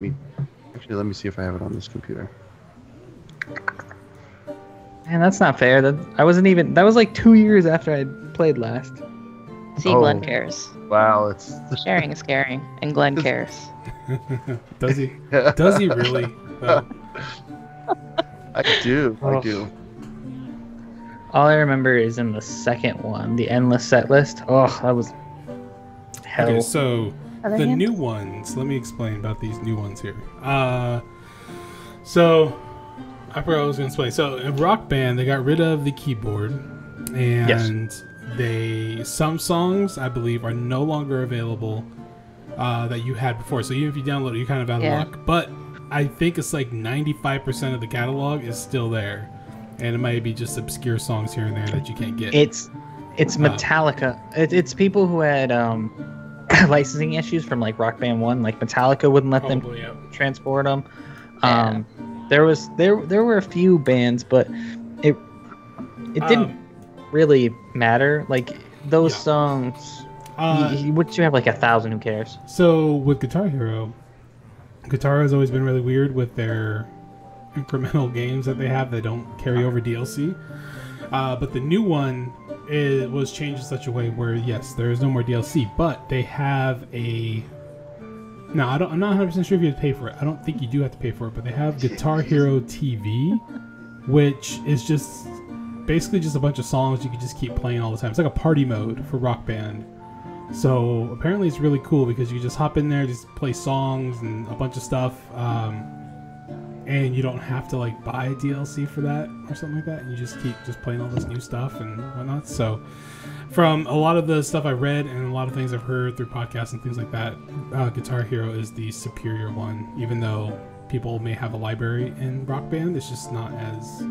Actually, let me see if I have it on this computer. Man, that's not fair. I wasn't even. That was like 2 years after I played last. See, Glen cares. Wow, it's Sharing is caring, and Glen cares. Does he? Does he really? Well, I do. I do. All I remember is in the second one, the endless set list. Oh, that was hell. okay, so the new ones. Let me explain about these new ones here. So I forgot what I was going to explain. So in Rock Band, they got rid of the keyboard, and some songs I believe are no longer available that you had before. So even if you download it, you kind of out of luck. But I think it's like 95% of the catalog is still there, and it might be just obscure songs here and there that you can't get. It's Metallica. It's people who had licensing issues from like Rock Band 1. Like Metallica wouldn't let them transport them. There were a few bands, but it didn't really matter. Like those songs, would you have like 1,000? Who cares? So with Guitar Hero, Guitar has always been really weird with their incremental games that they have that don't carry over DLC. But the new one was changed in such a way where yes, there is no more DLC, but they have a. Now I'm not 100% sure if you have to pay for it. I don't think you do have to pay for it, but they have Guitar Hero TV, which is just basically just a bunch of songs you can just keep playing all the time. It's like a party mode for Rock Band. So apparently it's really cool because you just hop in there, just play songs and a bunch of stuff, and you don't have to like buy DLC for that or something like that. And you just keep playing all this new stuff and whatnot. So from a lot of the stuff I read and a lot of things I've heard through podcasts and things like that, Guitar Hero is the superior one. Even though people may have a library in Rock Band, it's just not as...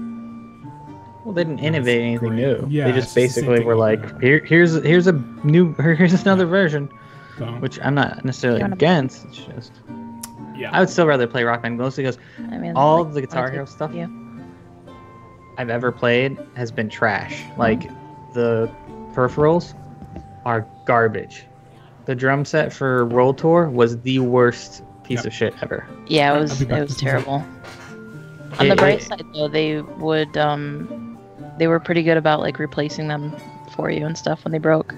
Well, they didn't innovate anything new. Yeah, they just basically were like, here's another version, which I'm not necessarily against. It's just, I would still rather play Rock Band mostly because all of the Guitar Hero stuff I've ever played has been trash. Like the peripherals are garbage. The drum set for World Tour was the worst piece of shit ever. Yeah, it was terrible. On the bright side, though, they would they were pretty good about like replacing them for you and stuff when they broke.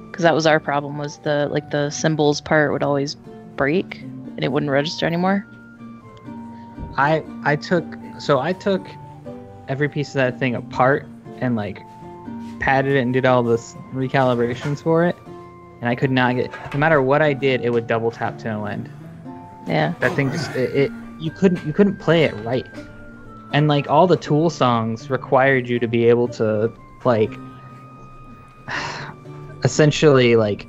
Because that was our problem, was the cymbals part would always break and it wouldn't register anymore. I took every piece of that thing apart and like padded it and did all this recalibrations for it, and I could not get, no matter what I did, it would double tap to no end. Yeah, that thing just you couldn't play it right. And like all the Tool songs required you to be able to like essentially like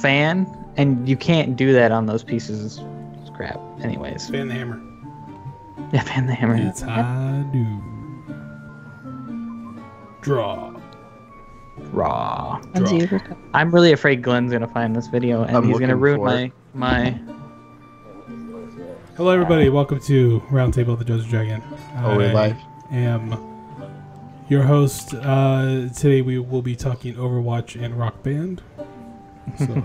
fan, and you can't do that on those pieces of crap. Anyways, fan the hammer. Yeah, fan the hammer. It's I do. Draw. I'm really afraid Glen's gonna find this video and he's gonna ruin my. Hello, everybody. Welcome to Roundtable of the Drowsy Dragon. We're live. I am your host. Today we will be talking Overwatch and Rock Band. So.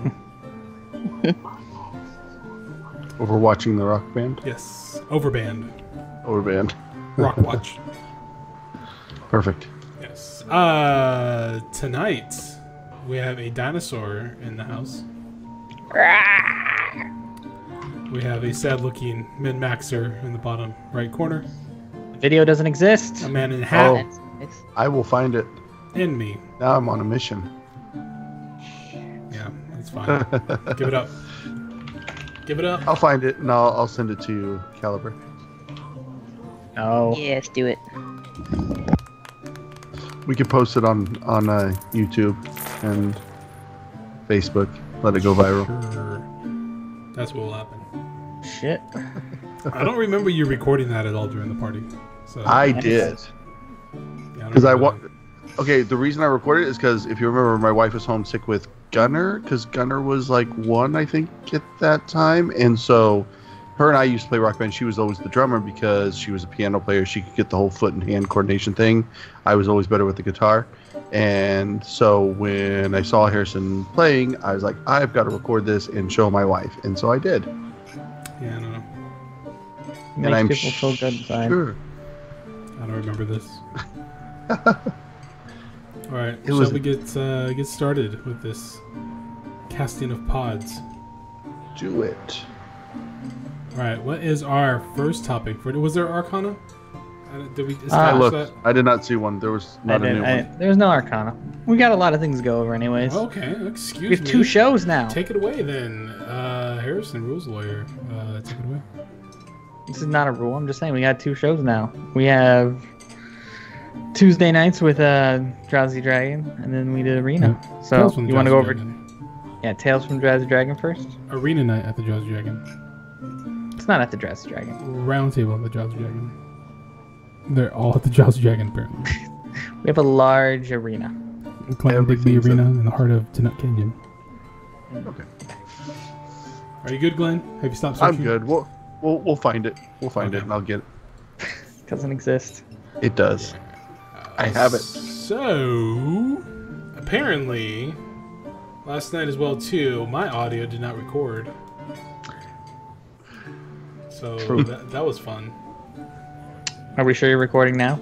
Overwatching the Rock Band? Yes. Overband. Rock Watch. Perfect. Yes. Tonight we have a dinosaur in the house. We have a sad-looking min-maxer in the bottom right corner. The video doesn't exist. A man in a hat. Oh, I will find it. And me. Now I'm on a mission. Yeah, it's fine. Give it up. Give it up. I'll find it and I'll send it to you, Caliber. Oh. Yes, do it. We can post it on YouTube and Facebook. Let it go viral. Sure. That's what will happen. Shit. I don't remember you recording that at all during the party. So I did. Because okay, the reason I recorded it is because if you remember, my wife was homesick with Gunner, because Gunner was like 1, I think, at that time, and so her and I used to play Rock Band. She was always the drummer because she was a piano player. She could get the whole foot and hand coordination thing. I was always better with the guitar, and so when I saw Harrison playing, I was like, I've got to record this and show my wife, and so I did. Yeah, I don't know. Makes I'm people feel good inside. Sure. I don't remember this. All right, shall we get started with this casting of pods? Do it. All right, what is our first topic? Was there Arcana? Did we I establish looked. that? I did not see one. There was not a new one. There's no Arcana. We got a lot of things to go over anyways. Okay, excuse me. We have 2 shows now. Take it away then. Harrison, rules lawyer. Take it away. This is not a rule. I'm just saying we got 2 shows now. We have Tuesday nights with Drowsy Dragon, and then we did Arena. Yeah. So you want to go over? Yeah, Tales from Drowsy Dragon first. Arena night at the Drowsy Dragon. It's not at the Drowsy Dragon. Roundtable at the Drowsy Dragon. They're all at the Drowsy Dragon apparently. We have a large arena. Glen Digby Arena in the heart of Tenut Canyon. Okay. Are you good, Glenn? Have you stopped searching? I'm good. We'll find it. We'll find it, and I'll get it. Doesn't exist. It does. I have it. So, apparently, last night as well too, my audio did not record. So that was fun. Are we sure you're recording now?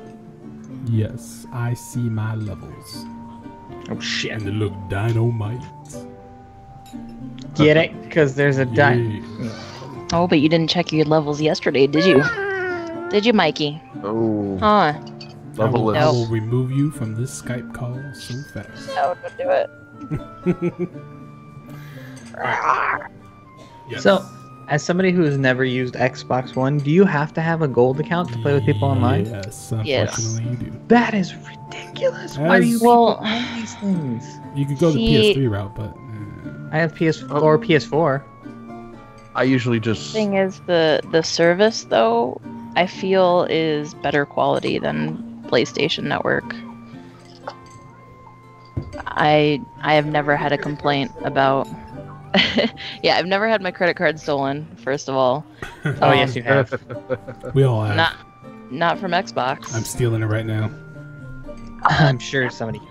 Yes, I see my levels. Oh shit. And they look dynamite. Get it? Because there's a Yeah. Oh, but you didn't check your levels yesterday, did you? Did you, Mikey? Oh. Huh? I will No. remove you from this Skype call so fast. No, don't do it. Yes. So, as somebody who has never used Xbox One, do you have to have a gold account to play with people online? Yes, unfortunately you do. That is ridiculous. Why do you Well, people own these things? You could go the See- PS3 route, but I have PS4 or PS4. I usually just. thing is the service though, I feel is better quality than PlayStation Network. I have never had a complaint about. Yeah, I've never had my credit card stolen. First of all, Oh yes, you have. we all have. not from Xbox. I'm stealing it right now. I'm sure somebody.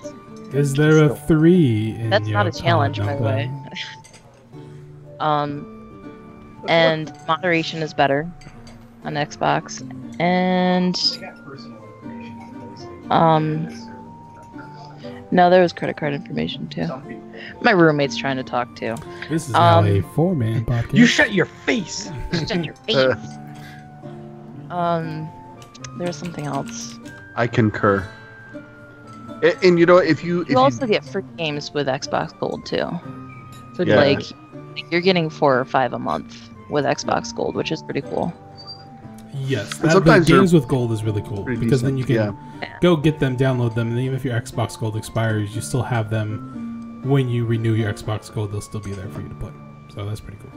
Is there a 3 in That's your not a challenge, by pod the way. number? And moderation is better on Xbox, and no, there was credit card information too. My roommate's trying to talk too. This is now a 4-man podcast. You shut your face. Shut your face. There's something else. I concur. And you know, if you Also get free games with Xbox Gold too. So Yeah. like you're getting 4 or 5 a month with Xbox Gold, which is pretty cool. Yes, And that, sometimes but games with gold is really cool pretty because decent, then you can go get them, download them, and then even if your Xbox Gold expires, you still have them when you renew your Xbox Gold. They'll still be there for you to play. So that's pretty cool.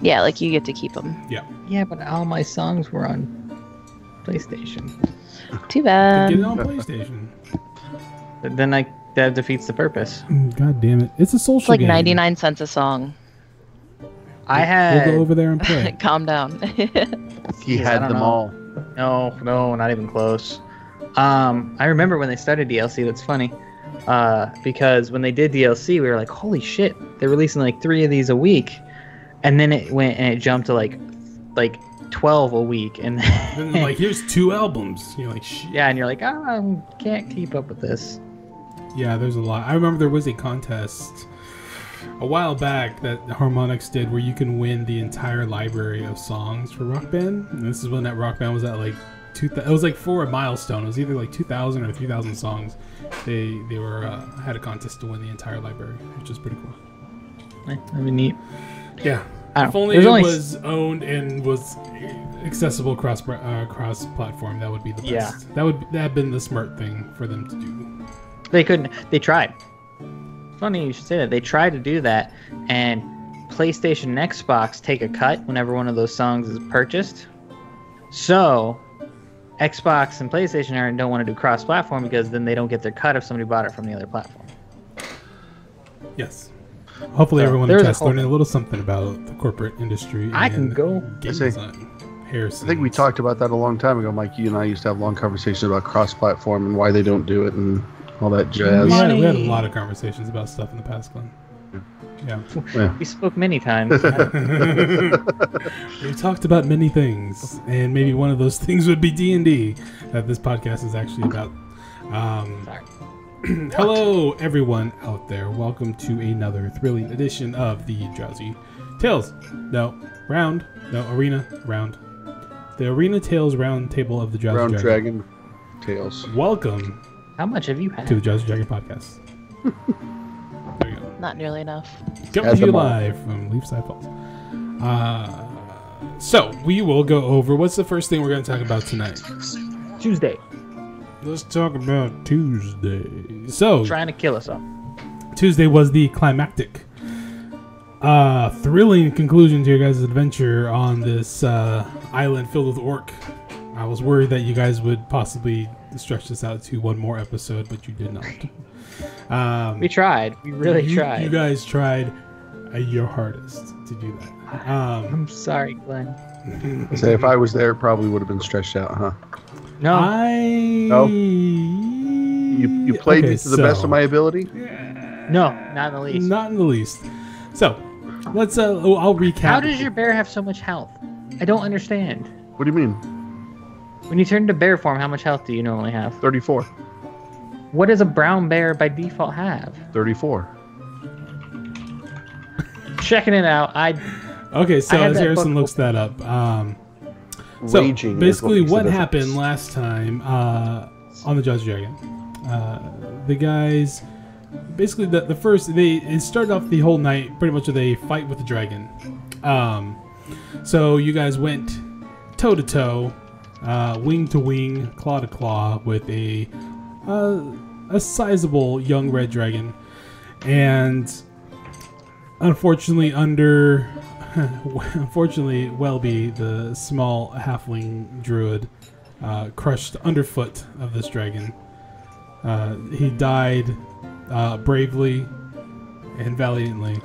Yeah, like you get to keep them. Yeah, but all my songs were on PlayStation. Too Get bad. it on PlayStation. But then that defeats the purpose. God damn it! It's a social It's like game. 99 cents a song. I We'll go over there and play. Calm down. he I had don't them know. all. No, not even close. I remember when they started DLC. That's funny, because when they did DLC, we were like, "Holy shit!" They're releasing like 3 of these a week, and then it went and it jumped to like 12 a week, and And then, like, here's 2 albums. You're like, shit. yeah, and you're like, I can't keep up with this. Yeah, there's a lot. I remember there was a contest a while back that Harmonix did where you can win the entire library of songs for Rock Band. And this is when that Rock Band was at like it was like for a milestone. It was either like 2,000 or 3,000 songs. They were had a contest to win the entire library, which is pretty cool. That'd be neat. Yeah. I don't If know. only There's it only was owned and was accessible cross platform, that would be the best. Yeah. That'd have been the smart thing for them to do. They couldn't. They tried. Funny you should say that. They tried to do that, and PlayStation and Xbox take a cut whenever one of those songs is purchased. So, Xbox and PlayStation don't want to do cross-platform because then they don't get their cut if somebody bought it from the other platform. Yes. Hopefully So, everyone in there's the a chat's whole- learning a little something about the corporate industry. I can and go. game I say- design. Harrison. I think we talked about that a long time ago. Mike, you and I used to have long conversations about cross-platform and why they don't do it and all that jazz. We had a lot of conversations about stuff in the past, Glenn. Yeah. We spoke many times. We talked about many things, and maybe one of those things would be D&D that this podcast is actually about. Hello, everyone out there. Welcome to another thrilling edition of the Drowsy Tales. Arena Round. The Arena Tales Roundtable of the Drowsy Dragon Tales. Welcome. How much have you had? To the Drowsy Dragon podcast. There you go. Not nearly enough. Coming to you live from Leafside Falls. So, we will go over what's the first thing we're going to talk about tonight? Tuesday. Let's talk about Tuesday. So, trying to kill us all. Tuesday was the climactic, thrilling conclusion to your guys' adventure on this island filled with orc. I was worried that you guys would possibly stretch this out to one more episode, but you did not. We tried. We really tried. You guys tried your hardest to do that. I'm sorry, Glenn. Say if I was there, it probably would have been stretched out, huh? No. No? You played me to the best of my ability? No, not in the least. Not in the least. So, let's, I'll recap. How does your bear have so much health? I don't understand. What do you mean? When you turn into bear form, how much health do you normally have? 34. What does a brown bear by default have? 34. Checking it out. Okay, so as Harrison looks that up, so Raging basically what happened last time on the Drowsy Dragon, the guys, basically the first, it started off the whole night pretty much with a fight with the dragon. So you guys went toe to toe, wing to wing, claw to claw with a sizable young red dragon, and unfortunately Welby, the small halfling druid, crushed underfoot of this dragon. He died bravely and valiantly.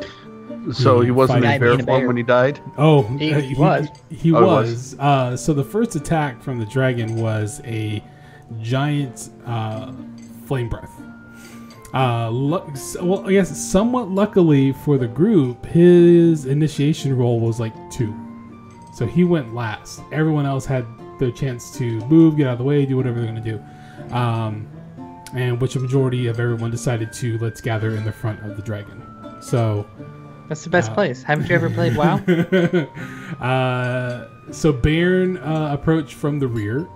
So he wasn't in bear form when he died? Oh, he was. He was. So the first attack from the dragon was a giant flame breath. Well, I guess somewhat luckily for the group, his initiation roll was like 2. So he went last. Everyone else had their chance to move, get out of the way, do whatever they're going to do. And which a majority of everyone decided to let's gather in the front of the dragon. So that's the best place. Haven't you ever played WoW? So Baron approached from the rear.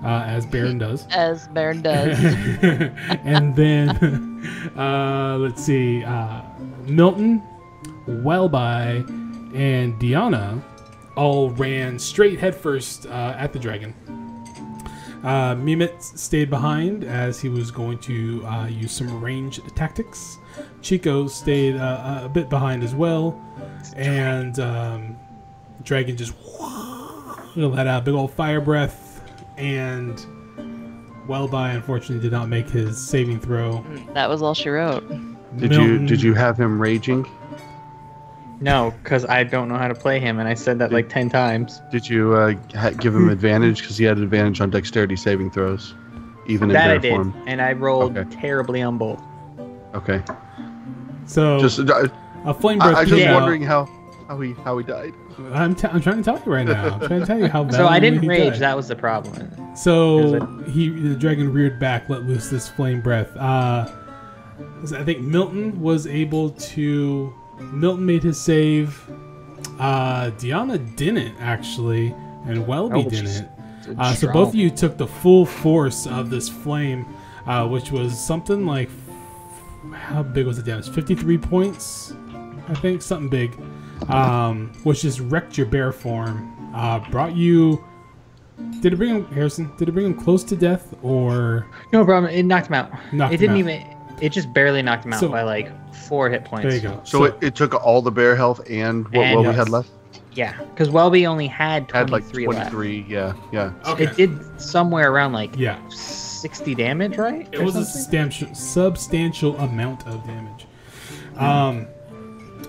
As Baron does. As Baron does. And then, let's see, Milton, Welby, and Deanna all ran straight headfirst at the dragon. Mimit stayed behind as he was going to use some range tactics. Chico stayed a bit behind as well. And dragon just let out a big old fire breath. And Welby unfortunately did not make his saving throw. That was all she wrote. Did you have him raging? No, because I don't know how to play him, and I said that like 10 times. Did you give him advantage because he had advantage on dexterity saving throws, even in bear form? And I rolled terribly on both. Okay. So just a flame breath. I'm just wondering how he died. I'm trying to tell you right now. I'm trying to tell you how. So I didn't rage. Died. That was the problem. So the dragon reared back, let loose this flame breath. I think Milton was able to. Milton made his save. Deanna didn't actually, and Welby didn't. So both of you took the full force of this flame, which was something like, how big was the damage? 53 points, I think, something big. Which just wrecked your bear form. Brought you. Did it bring him, Harrison? Did it bring him close to death or? No problem. It knocked him out. It just barely knocked him out by like 4 hit points. There you go. So it took all the bear health and what Welby had left? Yeah, because Welby only had 23 like 23 left. Yeah. Okay. It did somewhere around like 60 damage, right? It was a substantial amount of damage.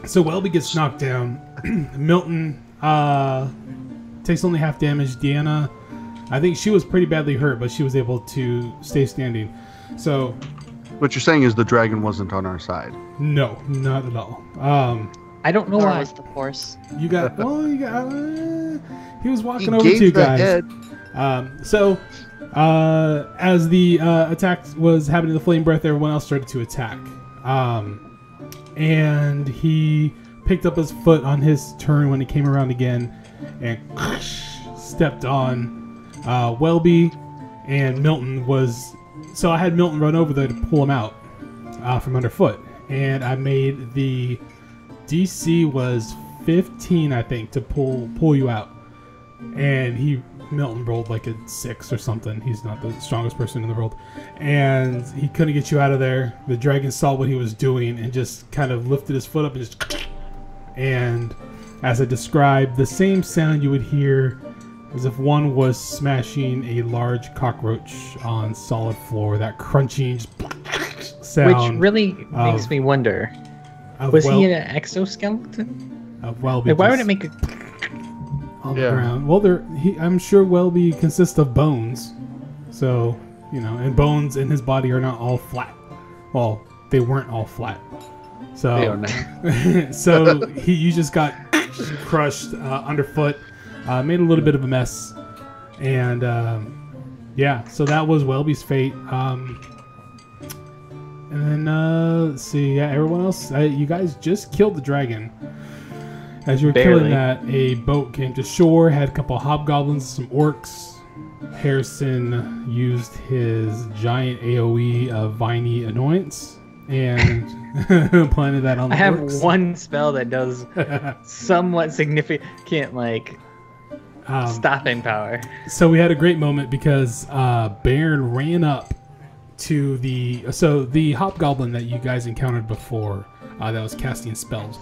So Welby gets knocked down. Milton takes only half damage. Deanna, I think she was pretty badly hurt, but she was able to stay standing. So what you're saying is the dragon wasn't on our side. No, not at all. I don't know why. Was the force. He was walking over to you guys. As the attack was happening, the flame breath, everyone else started to attack. And he picked up his foot on his turn when he came around again and stepped on Welby, and Milton was... So I had Milton run over there to pull him out from underfoot. And I made the DC was 15, I think, to pull you out. And Milton rolled like a 6 or something. He's not the strongest person in the world. And he couldn't get you out of there. The dragon saw what he was doing and just kind of lifted his foot up and just... And as I described, the same sound you would hear as if one was smashing a large cockroach on solid floor. That crunching sound. Which really makes me wonder. Was he an exoskeleton? Welby. Why would it make a... on the ground? Well, I'm sure Welby consists of bones. So, and bones in his body are not all flat. Well, they weren't all flat. So, they are now. So you just got crushed underfoot, made a little bit of a mess, and so that was Welby's fate. And then let's see, everyone else, you guys just killed the dragon. As you were killing that, a boat came to shore, had a couple of hobgoblins, some orcs. Harrison used his giant AoE of Viney Annoyance and planted that on the orcs. I have one spell that does somewhat significant, stopping power. So we had a great moment because Baron ran up to the hobgoblin that you guys encountered before that was casting spells.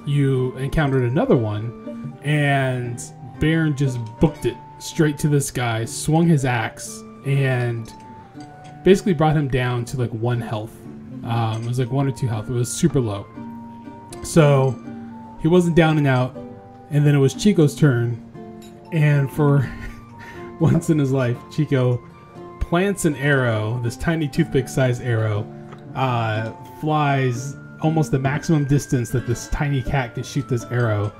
You encountered another one, and Baron just booked it straight to this guy, swung his axe, and basically brought him down to 1 health. It was 1 or 2 health. It was super low. So he wasn't down and out, and then it was Chico's turn, and for once in his life, Chico plants an arrow, this tiny toothpick-sized arrow, flies almost the maximum distance that this tiny cat can shoot this arrow.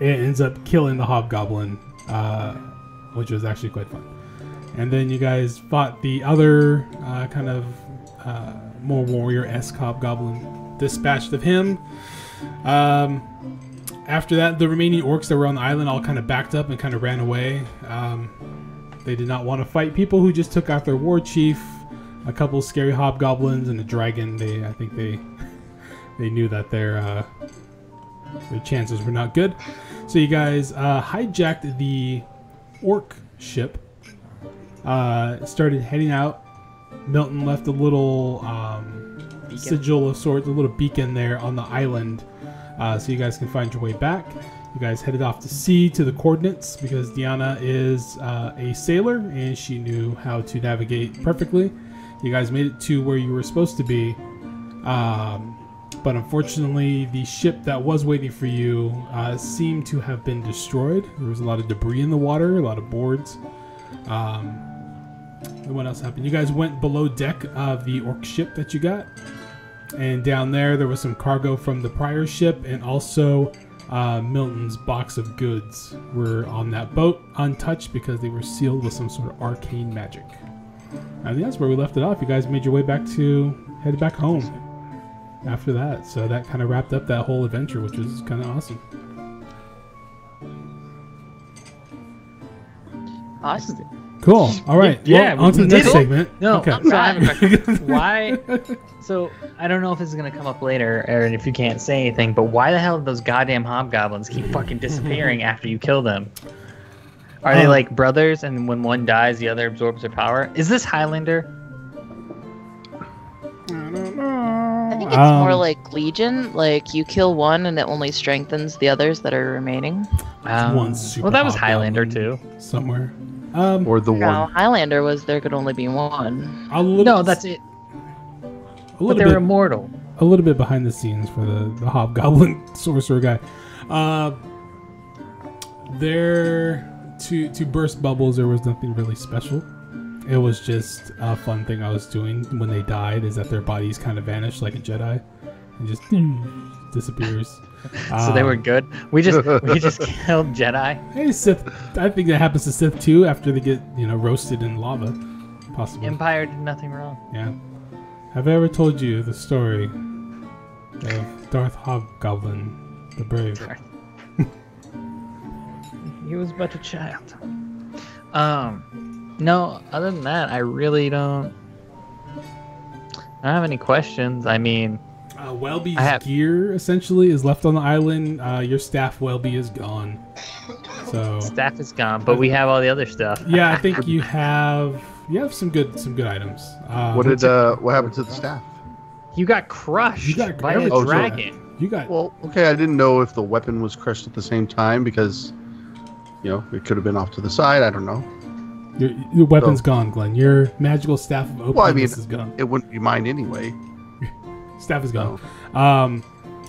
It ends up killing the hobgoblin, which was actually quite fun. And then you guys fought the other kind of more warrior-esque hobgoblin, dispatched of him. After that, the remaining orcs that were on the island all kind of backed up and kind of ran away. They did not want to fight people who just took out their war chief, a couple scary hobgoblins, and a dragon. I think they knew that their chances were not good. So you guys hijacked the orc ship, started heading out. Milton left a little sigil of sorts, a little beacon there on the island, so you guys can find your way back. You guys headed off to sea to the coordinates because Deanna is a sailor and she knew how to navigate perfectly. You guys made it to where you were supposed to be. But unfortunately, the ship that was waiting for you seemed to have been destroyed. There was a lot of debris in the water, a lot of boards. And what else happened? You guys went below deck of the orc ship that you got. And down there was some cargo from the prior ship, and also Milton's box of goods were on that boat, untouched because they were sealed with some sort of arcane magic. I think that's where we left it off. You guys made your way headed back home after that. So that kind of wrapped up that whole adventure, which was kind of awesome. Awesome. Cool. All right. Yeah. Well, on to the next segment. No. Okay. So I have a question. Why? So I don't know if this is gonna come up later, or if you can't say anything. But why the hell do those goddamn hobgoblins keep fucking disappearing after you kill them? Are they like brothers, and when one dies, the other absorbs their power? Is this Highlander? I don't know. I think it's more like Legion. Like you kill one, and it only strengthens the others that are remaining. One super well, that was Highlander too. Somewhere. Or the No, one. Highlander was there could only be one. No, that's it. But they were immortal. A little bit behind the scenes for the hobgoblin sorcerer guy. There to burst bubbles, there was nothing really special. It was just a fun thing I was doing when they died, is that their bodies kind of vanished like a Jedi and just disappears. So they were good. We just killed Jedi. Hey, Sith. I think that happens to Sith too after they get roasted in lava, possibly. Empire did nothing wrong. Yeah. Have I ever told you the story of Darth Hobgoblin the Brave? He was but a child. No, other than that, I really don't have any questions. I mean, Welby's gear essentially is left on the island. Your staff Welby is gone. So staff is gone, but we have all the other stuff. Yeah, I think you have some good items. What happened to the staff? You got crushed by a dragon. Okay, I didn't know if the weapon was crushed at the same time because it could have been off to the side. I don't know. Your weapon's gone, Glenn. Your magical staff of openness is gone. It wouldn't be mine anyway. Staff is gone.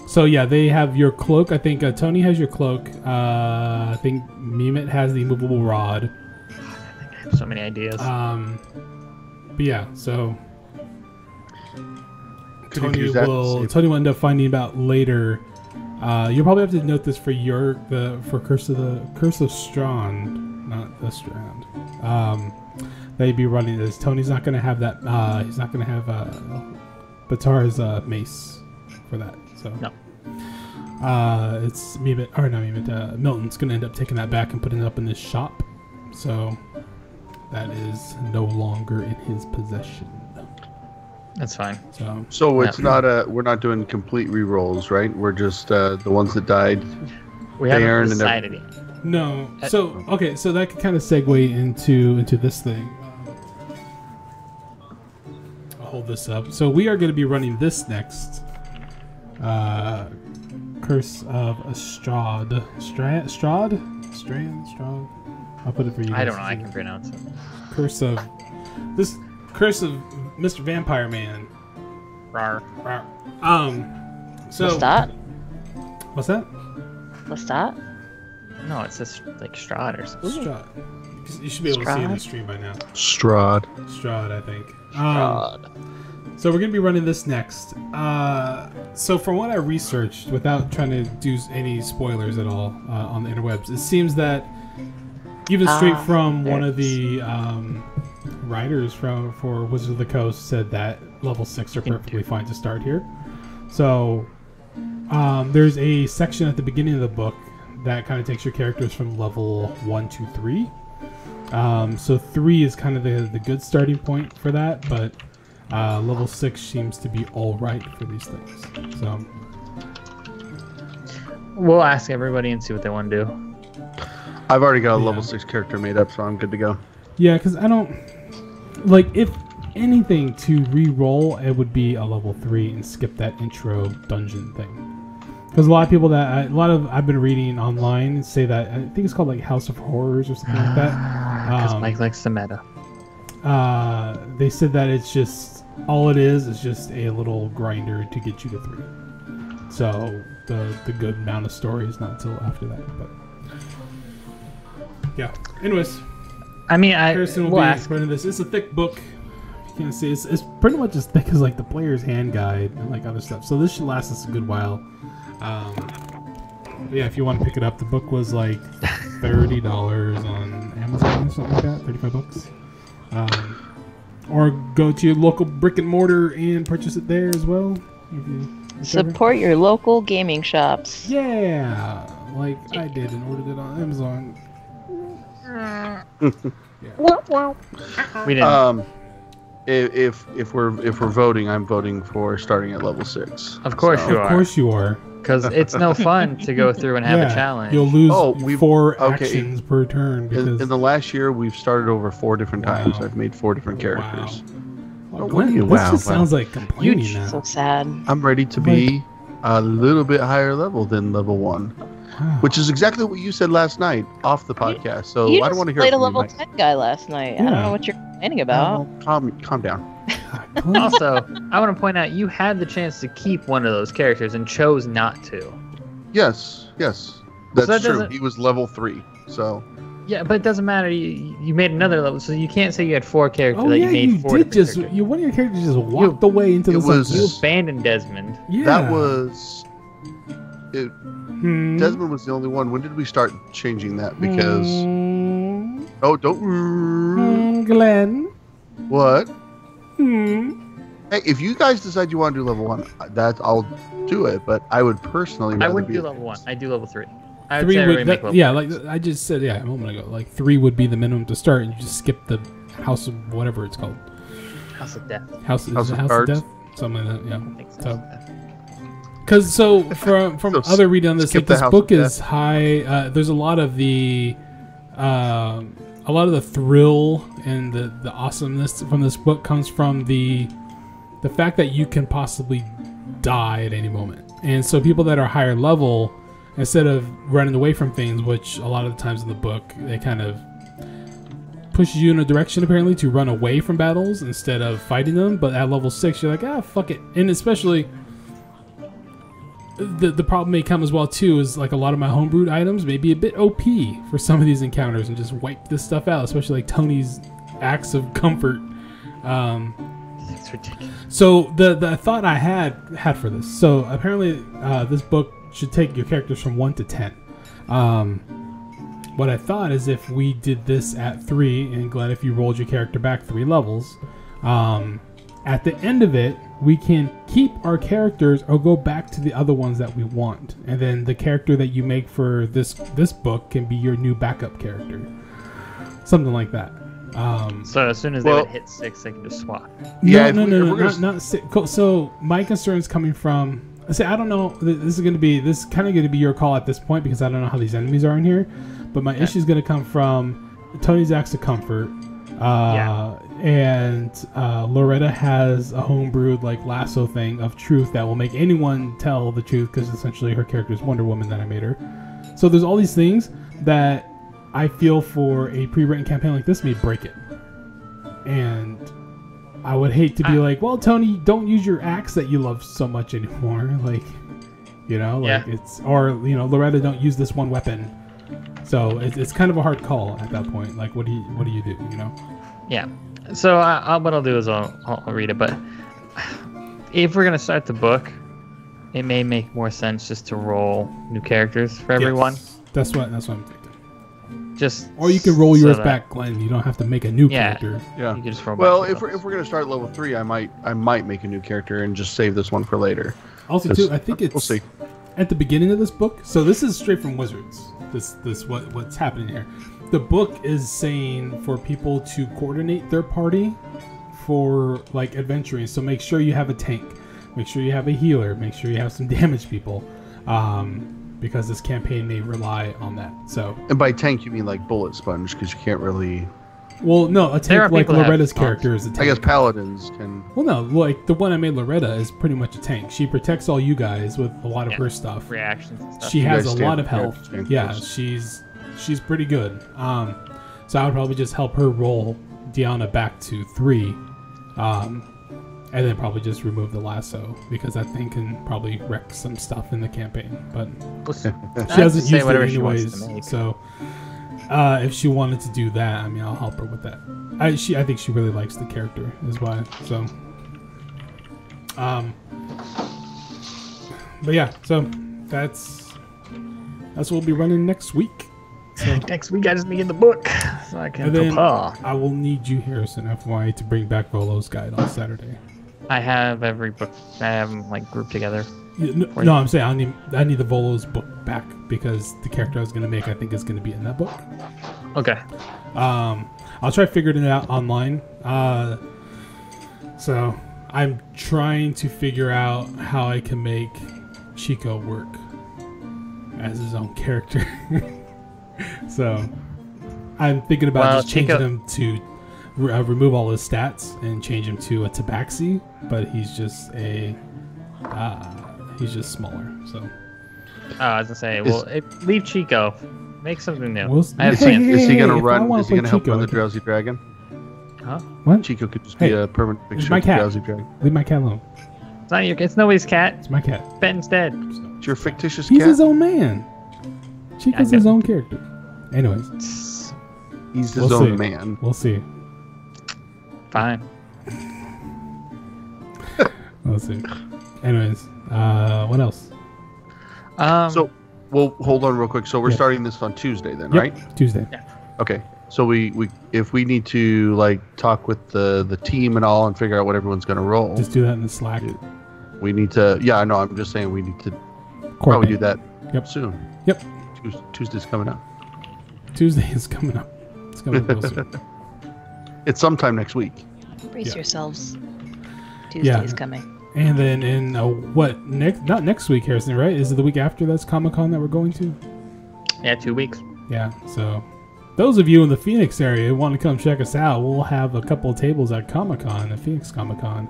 So yeah, they have your cloak. I think Tony has your cloak. I think Mehmet has the immovable rod. I think I have so many ideas. But yeah, so Tony will end up finding about later. You'll probably have to note this for Curse of Strand, not the Strand. They'd be running this. Tony's not going to have that. He's not going to have Batar's mace for that. So no. It's Milton's going to end up taking that back and putting it up in his shop. So that is no longer in his possession. That's fine. So it's not we're not doing complete re-rolls, right? We're just the ones that died. We haven't decided yet. No. So okay, so that could kind of segue into this thing. I'll hold this up. So we are going to be running this next. Curse of Strahd. Strahd. I'll put it for you. I don't know. I can pronounce it. Curse of Mr. Vampire Man. Rawr. So Lestat? What's that? Lestat? No, it says like Strahd or something. Strahd. You should be able to see it in the stream by now. Strahd, I think. Strahd. So we're gonna be running this next. So from what I researched, without trying to do any spoilers at all on the interwebs, it seems that even straight from one of the writers for Wizards of the Coast said that level 6 are perfectly fine to start here. So there's a section at the beginning of the book that kind of takes your characters from level 1 to 3. So 3 is kind of the good starting point for that, but level 6 seems to be all right for these things. So we'll ask everybody and see what they want to do. I've already got a level 6 character made up, so I'm good to go. Yeah, because I don't like, if anything to re-roll, it would be a level 3 and skip that intro dungeon thing. Because a lot of people I've been reading online say that, I think it's called like House of Horrors or something like that. Because Mike likes the meta. They said that it's just all it is just a little grinder to get you to 3. So the good amount of story is not until after that. But yeah. Anyways, I mean, Harrison will be running this. It's a thick book. You can't see. It's pretty much as thick as like the player's hand guide and like other stuff. So this should last us a good while. Yeah, if you want to pick it up, the book was like $30 on Amazon or something like that. $35. Or go to your local brick and mortar and purchase it there as well. Support your local gaming shops. Yeah, like I did and ordered it on Amazon. Yeah. We didn't. If we're voting, I'm voting for starting at level 6. Of course you are. Of course you are. Because it's no fun to go through and have a challenge. You'll lose 4 actions per turn. Because... In the last year, we've started over 4 different times. I've made 4 different characters. Wow. This just sounds like complaining now. So sad. I'm ready to be a little bit higher level than level 1. Which is exactly what you said last night off the podcast. So you I don't want to hear played from a level you, 10 guy last night. Yeah. I don't know what you're complaining about. Calm down. Also, I want to point out you had the chance to keep one of those characters and chose not to. Yes. That's true. He was level 3. So Yeah, but it doesn't matter. You made another level, so you can't say you had 4 characters. Oh, that yeah, you made 4 did just. One of your characters just walked away into the sunset. You abandoned Desmond. Yeah. That was. Desmond was the only one. When did we start changing that? Because. Oh, don't. Glen. What? Hey, if you guys decide you want to do level 1, I'll do it. But I would personally. I wouldn't do level 1. I do level 3. I 3 would, yeah, like I just said, a moment ago. Like 3 would be the minimum to start, and you just skip the house of whatever it's called. House of Death. House of Death, something like that. Yeah. So. So from other reading on this, like this book is high. There's a lot of the thrill and the awesomeness from this book comes from the fact that you can possibly die at any moment, and so people that are higher level, instead of running away from things, which a lot of the times in the book they kind of pushes you in a direction apparently to run away from battles instead of fighting them. But at level 6, you're like, fuck it. And especially the problem may come as well too is like a lot of my homebrewed items may be a bit OP for some of these encounters and just wipe this stuff out, especially like Tony's acts of comfort. It's ridiculous. So the thought I had for this, so apparently this book should take your characters from 1 to 10. What I thought is if we did this at 3, and Glenn, if you rolled your character back 3 levels, at the end of it, we can keep our characters or go back to the other ones that we want. And then the character that you make for this book can be your new backup character. Something like that. So as soon as they would hit 6, they can just swap. No, not 6. So my concern is coming from... I don't know. This is kind of going to be your call at this point because I don't know how these enemies are in here. But my issue is going to come from Tony's acts of comfort. And Loretta has a homebrewed like lasso thing of truth that will make anyone tell the truth because essentially her character is Wonder Woman that I made her. So there's all these things that I feel for a pre-written campaign like this may break it. And I would hate to be like, well, Tony, don't use your axe that you love so much anymore. Like, it's, or, Loretta, don't use this one weapon. So it's kind of a hard call at that point. Like, what do you do, Yeah. So what I'll do is I'll read it. But if we're going to start the book, it may make more sense just to roll new characters for everyone. That's what I'm thinking. Or you can roll yours back, Glenn. You don't have to make a new character. Yeah. You can just roll back if we're gonna start level 3, I might make a new character and just save this one for later. Also, too, I think it's we'll see. At the beginning of this book. So this is straight from Wizards. This what's happening here. The book is saying for people to coordinate their party for like adventuring. So make sure you have a tank. Make sure you have a healer. Make sure you have some damage people. Because this campaign may rely on that. So, and by tank you mean like bullet sponge, because you can't really. Well, no, a tank like Loretta's character is a tank. I guess paladins can. Well, no, like the one I made, Loretta, is pretty much a tank. She protects all you guys with a lot of her stuff. Reactions and stuff. She has a lot of health. Yeah, she's pretty good. So I would probably just help her roll Deanna back to 3. And then probably just remove the lasso because that thing can probably wreck some stuff in the campaign. But she hasn't used it anyways. So if she wanted to do that, I mean, I'll help her with that. I think she really likes the character, is why. So, but yeah, so that's what we'll be running next week. So, next week I just need the book so I can. And then I will need you, Harrison, FYI, to bring back Volo's guide on Saturday. I have every book. I have them like grouped together. No, I'm saying I need the Volo's book back because the character I was gonna make I think is gonna be in that book. Okay. I'll try figuring it out online. So I'm trying to figure out how I can make Chico work as his own character. So I'm thinking about just changing him to remove all his stats and change him to a Tabaxi, but he's just he's smaller. So I was gonna say, leave Chico, make something new. Is he gonna run? Is he gonna help run the Drowsy Dragon? Huh? What? Chico could just be a permanent fixture of the Drowsy Dragon. Leave my cat alone. It's not your. It's nobody's cat. It's my cat. Ben's dead. It's your fictitious cat. He's his own man. Chico's his own character. Anyways. He's his own man. We'll see. Fine. We'll see. Anyways, what else? So, well, hold on real quick. So we're starting this on Tuesday then, right? Tuesday. Yeah. Okay. So we if we need to like talk with the team and all and figure out what everyone's going to roll. Just do that in the Slack. We need to. Yeah, I know. I'm just saying we need to probably do that soon. Yep. Tuesday's coming up. Tuesday is coming up. It's coming up real soon. It's sometime next week. Brace yourselves. Tuesday is coming. And then in not next week, Harrison, right? Is it the week after that's Comic-Con that we're going to? Yeah, 2 weeks. Yeah, so those of you in the Phoenix area who want to come check us out, we'll have a couple of tables at Comic-Con, at Phoenix Comic-Con,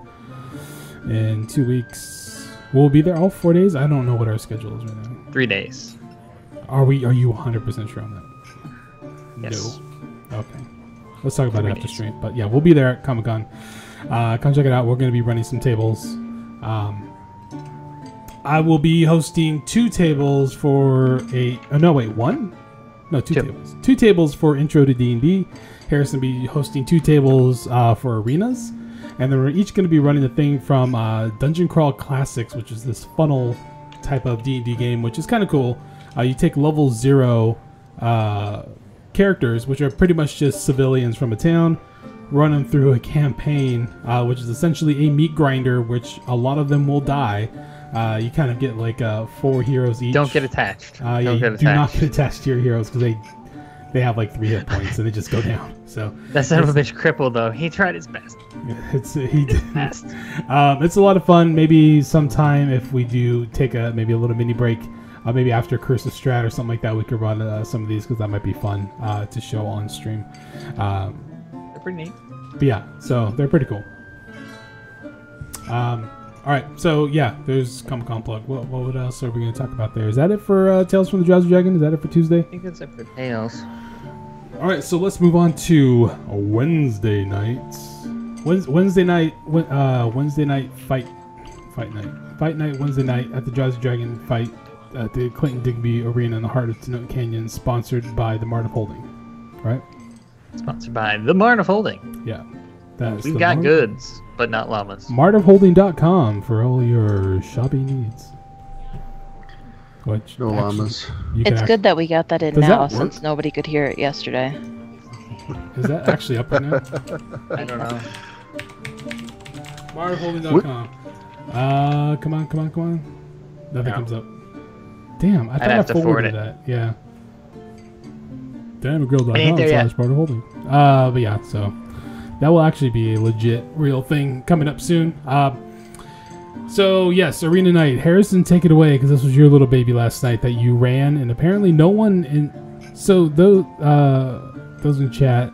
in 2 weeks. We'll be there all 4 days. I don't know what our schedule is right now. 3 days. Are you 100% sure on that? Yes. No. Okay. Let's talk about it after stream. But yeah, we'll be there at Comic-Con. Come check it out. We're going to be running some tables. I will be hosting 2 tables for one? No, 2 tables. 2 tables for Intro to D&D. Harrison will be hosting 2 tables for Arenas. And then we're each going to be running the thing from Dungeon Crawl Classics, which is this funnel type of D&D game, which is kind of cool. You take level 0 characters, which are pretty much just civilians from a town, run them through a campaign, which is essentially a meat grinder, which a lot of them will die. You kind of get like 4 heroes each. Don't get attached. Do not get attached to your heroes because they have like 3 hit points and they just go down. So that son of a bitch crippled though. He tried his best. He did best. It's a lot of fun. Maybe sometime if we do take maybe a little mini break. Maybe after Curse of Strat or something like that, we could run some of these because that might be fun to show on stream. They're pretty neat. But yeah, so they're pretty cool. All right, so yeah, there's Comic-Con plug. What else are we going to talk about there? Is that it for Tales from the Drowsy Dragon? Is that it for Tuesday? I think that's it for Tales. All right, so let's move on to Wednesday night. Wednesday night fight night Wednesday night at the Drowsy Dragon fight at the Clinton Digby Arena in the heart of Tenote Canyon, sponsored by the Mart of Holding, right? Sponsored by the Mart of Holding. Yeah. We've got goods, but not llamas. Martofholding.com for all your shopping needs. No llamas. It's good that we got that in now, since nobody could hear it yesterday. Is that actually up right now? I don't know. Martofholding.com. Come on. Nothing comes up. Damn, I thought I forwarded that. Yeah. Damagirl.com/Martofholding. But yeah, so that will actually be a legit, real thing coming up soon. So yes, Arena Night. Harrison, take it away, because this was your little baby last night that you ran, and apparently no one in. So those in chat,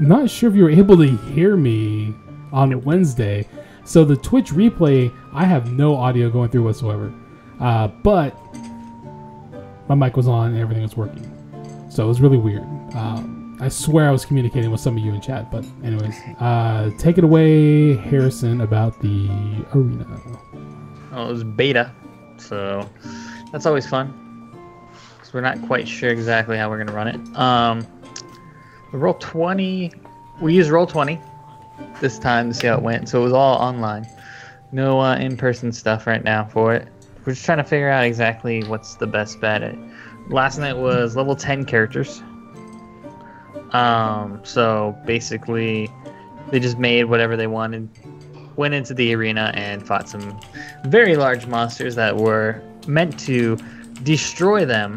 not sure if you were able to hear me on Wednesday. So the Twitch replay, I have no audio going through whatsoever, but my mic was on and everything was working. So it was really weird. I swear I was communicating with some of you in chat, but anyways, take it away, Harrison, about the arena. Well, it was beta, so that's always fun, because we're not quite sure exactly how we're going to run it. The Roll20, we used Roll20 this time to see how it went, so it was all online. No in-person stuff right now for it. We're just trying to figure out exactly what's the best bet. Last night was level 10 characters. So basically they just made whatever they wanted, went into the arena and fought some very large monsters that were meant to destroy them.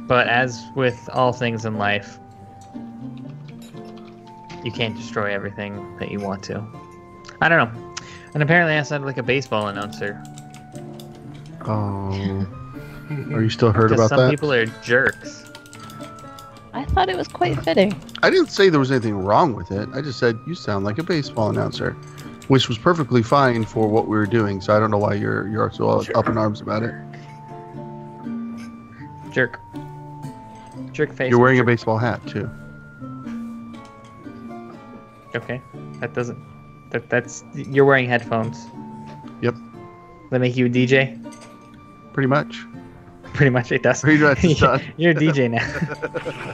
But as with all things in life, you can't destroy everything that you want to. I don't know. And apparently I sounded like a baseball announcer. Oh. Are you still hurt about that? Some people are jerks. I thought it was quite fitting. I didn't say there was anything wrong with it. I just said you sound like a baseball announcer, which was perfectly fine for what we were doing. So I don't know why you're so up in arms about it. Jerk face. You're wearing a baseball hat too. Okay, that doesn't. That's you're wearing headphones. Yep. That make you a DJ? Pretty much. Pretty much it does. Pretty much it's done. You're a DJ now.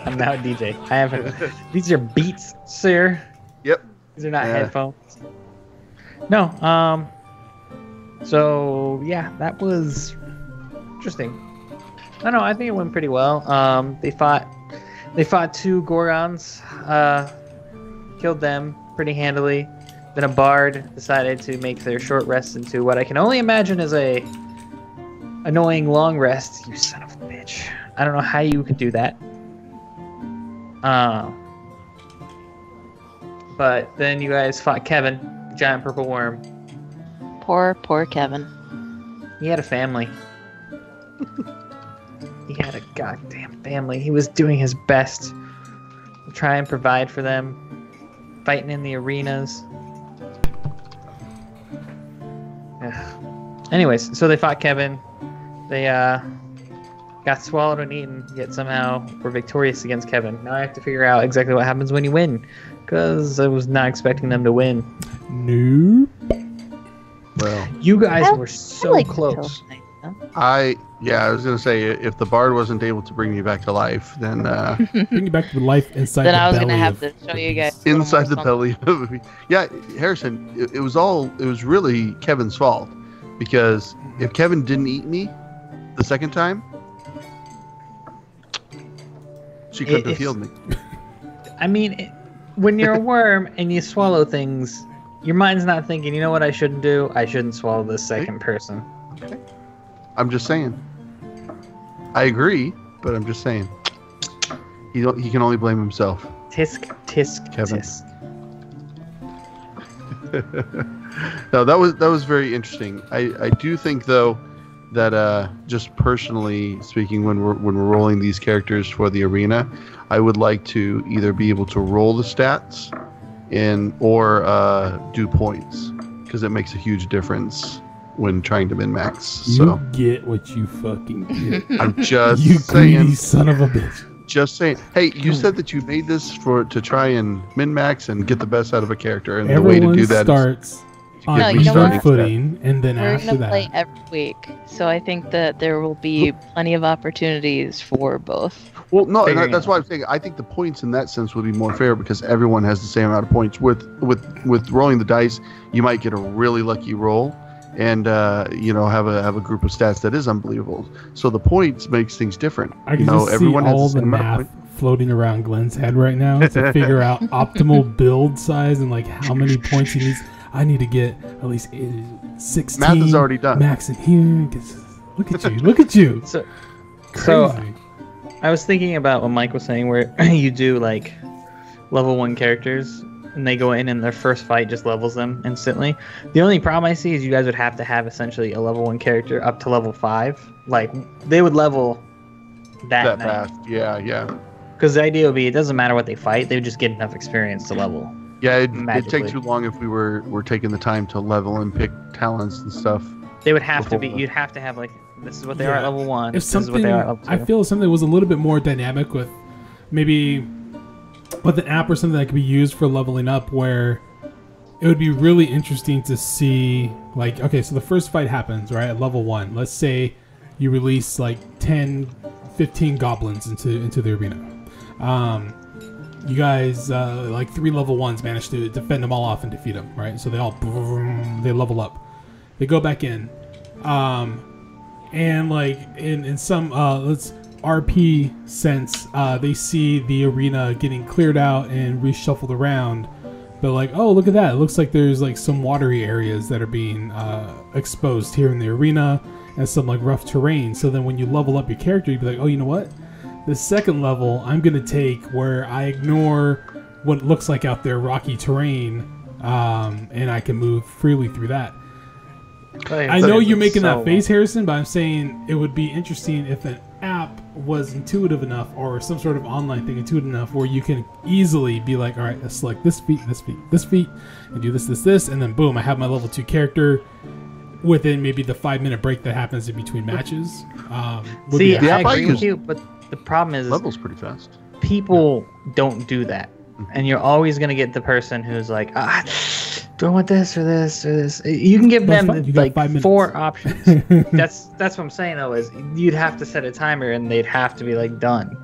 I'm now a DJ. I haven't. These are beats, sir. Yep. These are not headphones. No. So yeah, that was interesting. I don't know. I think it went pretty well. They fought 2 Gorons. Killed them pretty handily. Then a bard decided to make their short rest into what I can only imagine is a annoying long rest. You son of a bitch. I don't know how you could do that. But then you guys fought Kevin, the giant purple worm. Poor Kevin. He had a family. He had a goddamn family. He was doing his best to try and provide for them. Fighting in the arenas. Anyways, so they fought Kevin. They got swallowed and eaten, yet somehow were victorious against Kevin. Now I have to figure out exactly what happens when you win, because I was not expecting them to win. Nope. Well, you guys were so close. I was gonna say, if the bard wasn't able to bring me back to life, then bring you back to life inside. Then the I was belly gonna have of to show you guys inside the belly of me. Yeah, Harrison, it was really Kevin's fault, because if Kevin didn't eat me the second time, she couldn't have healed me. I mean, when you're a worm and you swallow things, your mind's not thinking, you know what I shouldn't do? I shouldn't swallow this second person. Okay. I'm just saying. I agree, but I'm just saying. He can only blame himself. Tisk, Kevin. tisk. No, that was very interesting. I do think though that just personally speaking, when we're rolling these characters for the arena, I would like to either be able to roll the stats or do points, because it makes a huge difference when trying to min-max. So you get what you fucking get. I'm just you saying. Greedy son of a bitch. Just saying. Hey, you said that you made this to try and min-max and get the best out of a character, and Everyone the way to do that starts on even footing, and then after that, we're gonna play every week. So I think that there will be plenty of opportunities for both. Well, no, that's why I'm saying I think the points in that sense would be more fair, because everyone has the same amount of points. With rolling the dice, you might get a really lucky roll, and have a group of stats that is unbelievable. So the points makes things different. I can just everyone see all has the the same math floating around Glen's head right now to figure out optimal build size and like how many points he needs. I need to get at least 16. Math is already done. Max in here. Look at you. Look at you. So Crazy. I was thinking about what Mike was saying, where you do like level 1 characters and they go in and their first fight just levels them instantly. The only problem I see is you guys would have to have essentially a level 1 character up to level 5. Like they would level that fast. Yeah. Because the idea would be, it doesn't matter what they fight, they would just get enough experience to level. Yeah, it'd take too long if we were taking the time to level and pick talents and stuff. They would have to be. You'd have to have like, this is what they are at level 1. If this is what they are at level 2. I feel something was a little bit more dynamic with maybe with an app or something that could be used for leveling up, where it would be really interesting to see, like, okay, so the first fight happens, right, at level 1. Let's say you release like 10, 15 goblins into the arena. You guys, like 3 level 1s managed to defend them all off and defeat them, right? So they all, they level up. They go back in. And like in some, let's RP sense, they see the arena getting cleared out and reshuffled around. But like, oh, look at that. It looks like there's like some watery areas that are being exposed here in the arena and some like rough terrain. So then when you level up your character, you'd be like, oh, you know what? The second level, I'm going to take where I ignore what it looks like out there, rocky terrain, and I can move freely through that. I know you're making that face, Harrison, but I'm saying it would be interesting if an app was intuitive enough, or some sort of online thing intuitive enough, where you can easily be like, all right, let's select this feat, and do this, and then boom, I have my level 2 character within maybe the 5-minute break that happens in between matches. See, I agree with you, but the problem is level's pretty fast. People don't do that, and you're always gonna get the person who's like, do I want this or this or this? You can give them like 4 options. That's what I'm saying though, is you'd have to set a timer and they'd have to be like done.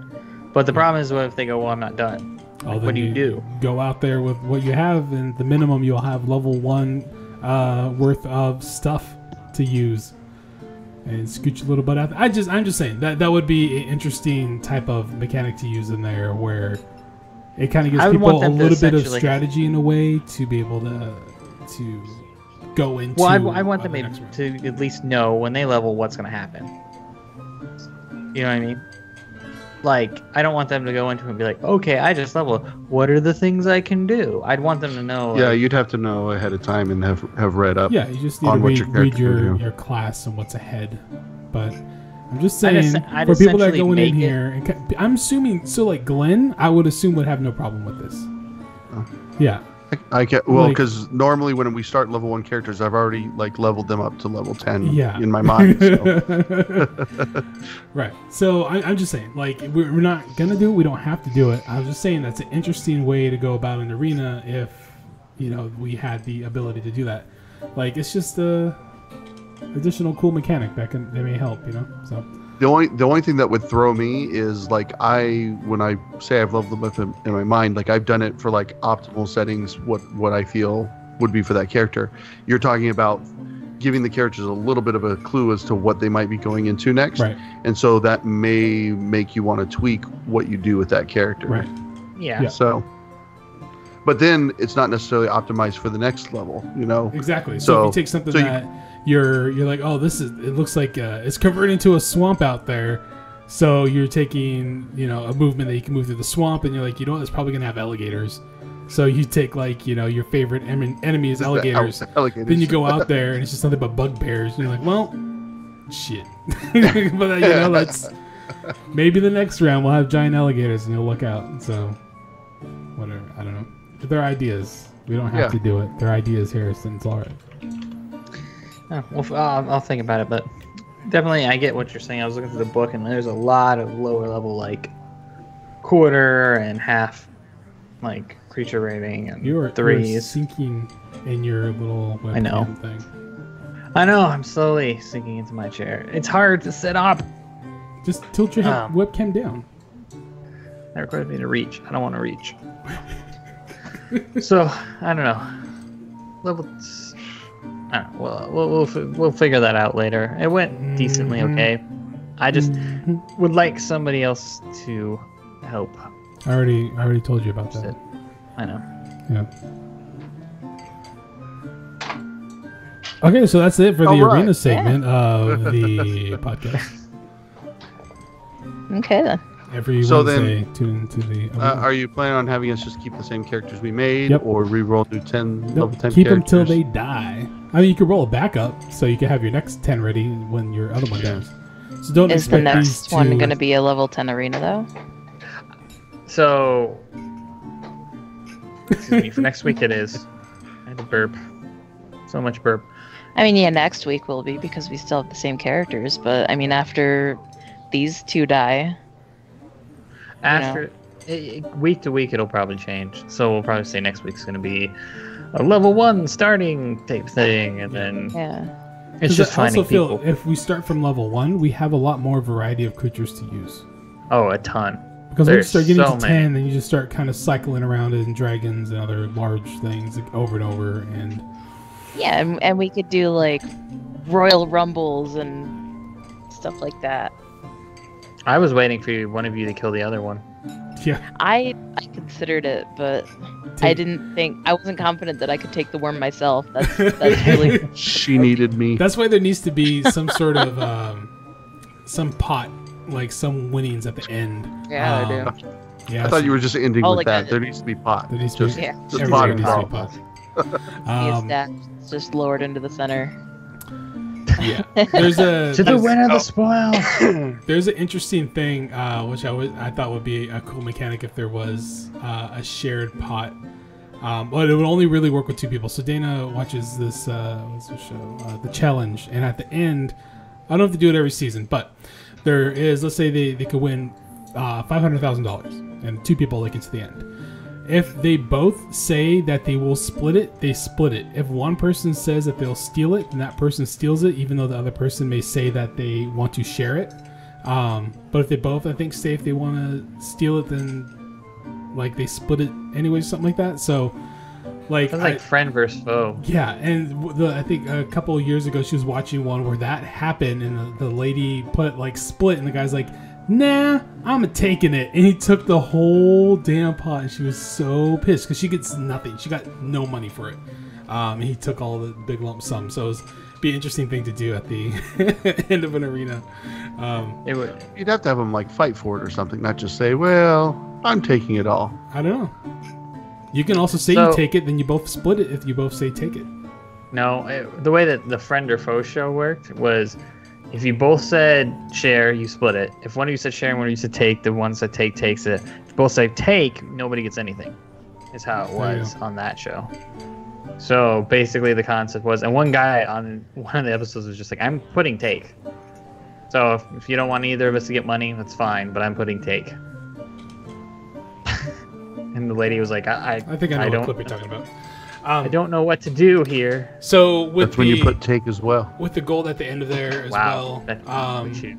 But the problem is, what if they go, well, I'm not done? What do you do? Go out there with what you have, and the minimum you'll have level 1 worth of stuff to use, and scooch a little bit out. I'm just saying that would be an interesting type of mechanic to use in there, where it kind of gives people a little bit of strategy in a way to be able to go into. Well, I want them to at least know when they level what's going to happen. You know what I mean? Like, I don't want them to go into it and be like, okay, I just leveled. What are the things I can do? I'd want them to know. Yeah, you'd have to know ahead of time and have read up. Yeah, you just need to read your class and what's ahead. But I'm just saying, for people that are going in here, and I'm assuming, so like Glen, I would assume would have no problem with this. Yeah. I get because normally when we start level 1 characters, I've already like leveled them up to level 10 in my mind. So. Right. So I'm just saying, like, we're not gonna do it. We don't have to do it. I was just saying that's an interesting way to go about an arena if we had the ability to do that. Like, it's just a additional cool mechanic that may help. So. The only thing that would throw me is like when I say I've leveled them up in my mind, like I've done it for like optimal settings, what I feel would be for that character. You're talking about giving the characters a little bit of a clue as to what they might be going into next, right? And so that may make you want to tweak what you do with that character, right? Yeah. So, but then it's not necessarily optimized for the next level, Exactly. So if you take something that you're like, oh, it looks like it's converted into a swamp out there, so you're taking a movement that you can move through the swamp, and you're like, it's probably gonna have alligators, so you take like your favorite enemy is alligators. Then you go out there and it's just nothing but bugbears, and you're like, well, shit. But that's maybe the next round we'll have giant alligators and you'll look out. So whatever, I don't know. They're ideas. We don't have to do it. They're ideas, Harrison. It's all right. Oh, well, I'll think about it, but definitely I get what you're saying. I was looking through the book, and there's a lot of lower level, like quarter and half, like creature rating and threes. You're sinking in your little webcam thing. I know. I'm slowly sinking into my chair. It's hard to sit up. Just tilt your webcam down. That requires me to reach. I don't want to reach. So I don't know. We'll figure that out later. It went decently okay. I just would like somebody else to help. I already told you about that. I know. Yeah. Okay, so that's it for the arena segment of the podcast. Okay then. Every Wednesday, tune into the arena. Are you planning on having us just keep the same characters we made, or re-roll new level 10 keep characters? them till they die. I mean, you can roll a backup, so you can have your next 10 ready when your other one dies. So don't Is the next one going to be a level 10 arena, though? So, excuse me, for next week it is. I had to burp. So much burp. I mean, yeah, next week will be, because we still have the same characters, but, I mean, after these 2 die... After week to week, it'll probably change. So we'll probably say next week's going to be a level 1 starting type thing, and then it's just finding people. If we start from level 1, we have a lot more variety of creatures to use. Oh, a ton. Because when you start getting to 10, then you just start kind of cycling around in dragons and other large things over and over, and and we could do like Royal Rumbles and stuff like that. I was waiting for one of you to kill the other one. Yeah. I considered it, but I wasn't confident that I could take the worm myself. That's really... She needed me. That's why there needs to be some sort of, some pot, like some winnings at the end. Yeah, I do. Yeah, I thought you were just ending with that. There needs to be pot. There needs to be pot. It's just lowered into the center. Yeah, there's to the winner the spoil. There's an interesting thing, which I thought would be a cool mechanic if there was a shared pot. But it would only really work with 2 people. So Dana watches this what's the show, The Challenge, and at the end, I don't know if they do it every season, but there is, let's say they could win $500,000, and 2 people like it to the end. If they both say that they will split it, they split it. If one person says that they'll steal it, then that person steals it, even though the other person may say that they want to share it. But if they both, I think, say if they want to steal it, then like they split it anyway, something like that. So like, it's like friend versus foe. Yeah, and I think a couple of years ago she was watching one where that happened, and the lady put like split, and the guy's like, nah, I'm taking it. And he took the whole damn pot, and she was so pissed because she gets nothing. She got no money for it. And he took all the big lump sum. So it was be an interesting thing to do at the end of an arena. It would. You'd have to have them like fight for it or something, not just say, well, I'm taking it all. I don't know. You can also say you take it, then you both split it if you both say take it. No, the way that the friend or foe show worked was, if you both said share, you split it. If one of you said share and one of you said take, the one said take takes it. If both say take, nobody gets anything. Is how it was on that show. So basically the concept was, and one guy on one of the episodes was just like, I'm putting take. So if you don't want either of us to get money, that's fine, but I'm putting take. And the lady was like, I think I know what clip you're talking about. I don't know what to do here. So with that's when you put take as well. With the gold at the end of there as well.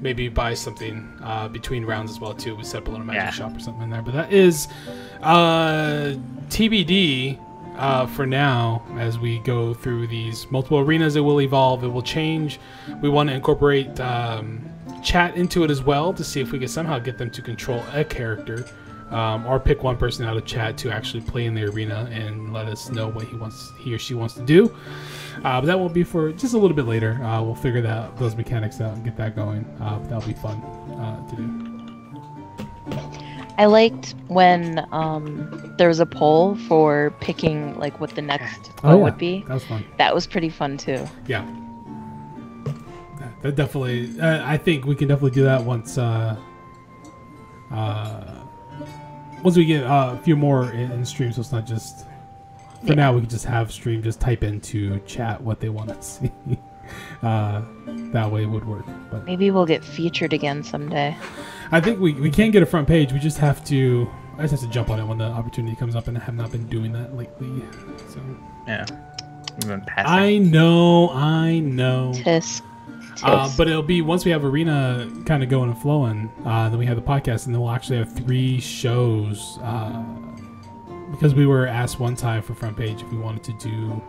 Maybe buy something between rounds as well too. We set up a little magic shop or something in there. But that is TBD for now. As we go through these multiple arenas, it will evolve. It will change. We want to incorporate chat into it as well to see if we can somehow get them to control a character. Or pick one person out of chat to actually play in the arena and let us know what he or she wants to do. But that will be for just a little bit later. We'll figure those mechanics out and get that going. That'll be fun to do. I liked when there was a poll for picking like what the next would be. That was fun. That was pretty fun too. Yeah. That definitely. I think we can definitely do that once. Once we get a few more in stream, so it's not just... For now, we can just have stream, just type into chat what they want to see. That way it would work. But maybe we'll get featured again someday. I think we can get a front page. We just have to... I just have to jump on it when the opportunity comes up, and I have not been doing that lately. So yeah. We've been passing. I know. Tisk. But it'll be once we have arena kind of going and flowing, then we have the podcast, and then we'll actually have 3 shows. Because we were asked one time for front page if we wanted to do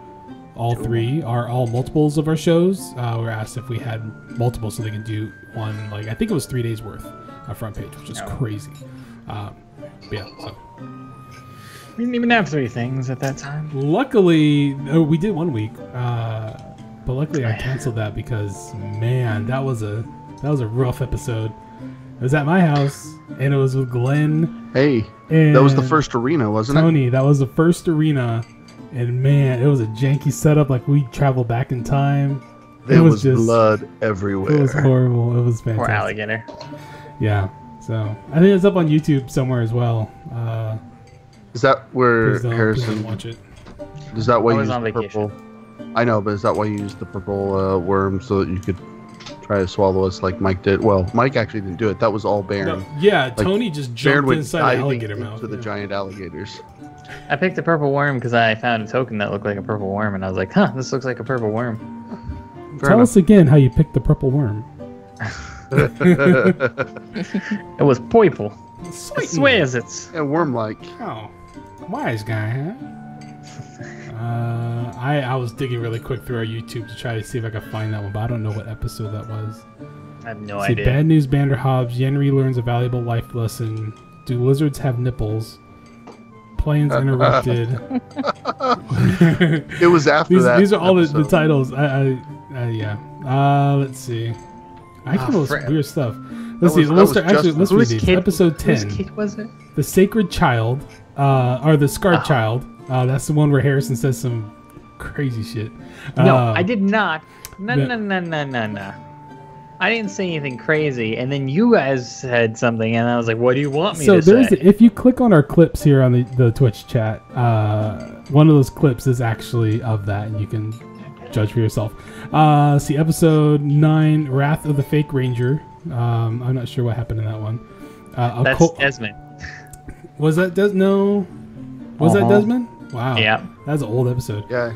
all 3 or all multiples of our shows. We were asked if we had multiples so they can do one, like I think it was 3 days worth of front page, which is crazy. Yeah, so. We didn't even have 3 things at that time. Luckily, we did 1 week. But luckily I canceled that because, man, that was a rough episode. It was at my house, and it was with Glen. Hey, that was the first arena, wasn't it? Tony, that was the first arena, and man, it was a janky setup. Like, we traveled back in time. There was just blood everywhere. It was horrible. It was fantastic. Poor alligator. Yeah, so I think it's up on YouTube somewhere as well. Is that where Harrison watch it? Is that why I you was used on the vacation. purple? I know, but is that why you used the purple worm so that you could try to swallow us like Mike did? Well, Mike actually didn't do it. That was all Baron. No, yeah, like, Tony just jumped inside the alligator mouth. To the giant alligators. I picked a purple worm because I found a token that looked like a purple worm, and I was like, huh, this looks like a purple worm. Tell us again how you picked the purple worm. It was purple. I swears it's... Yeah, worm-like. Oh, wise guy, huh? I was digging really quick through our YouTube to try to see if I could find that one, but I don't know what episode that was. I have no idea. Bad news, Bander Hobbs. Yenri learns a valuable life lesson. Do lizards have nipples? Planes interrupted. It was after that. These are all the titles. Yeah. Let's see. I can weird stuff. Let's see. Let's read these. Episode 10. Whose kid was it? The Sacred Child, or the Scarred Child. That's the one where Harrison says some crazy shit. No, I did not. No. I didn't say anything crazy, and then you guys said something, and I was like, what do you want me to say? If you click on our clips here on the Twitch chat, one of those clips is actually of that, and you can judge for yourself. See, episode 9, Wrath of the Fake Ranger. I'm not sure what happened in that one. That's Desmond. Was that No. Was that Desmond? Wow. Yeah. That's an old episode. Yeah.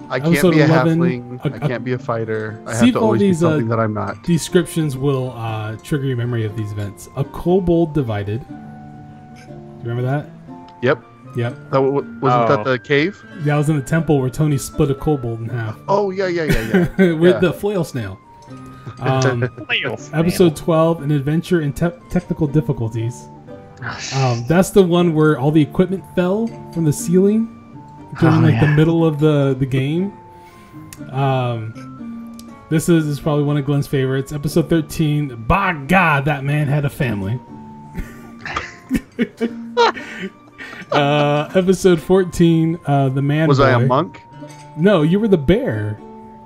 I can't episode be a 11, halfling. I can't be a fighter. I have to always be something that I'm not. Descriptions will trigger your memory of these events. A kobold divided. Do you remember that? Yep. Wasn't that the cave? That was in the temple where Tony split a kobold in half. Oh, yeah. With the flail snail. Episode 12, An Adventure in Technical Difficulties. That's the one where all the equipment fell from the ceiling during the middle of the game. This is probably one of Glen's favorites. Episode 13, by God, that man had a family. Episode 14, the man Was boy. I a monk? No, you were the bear.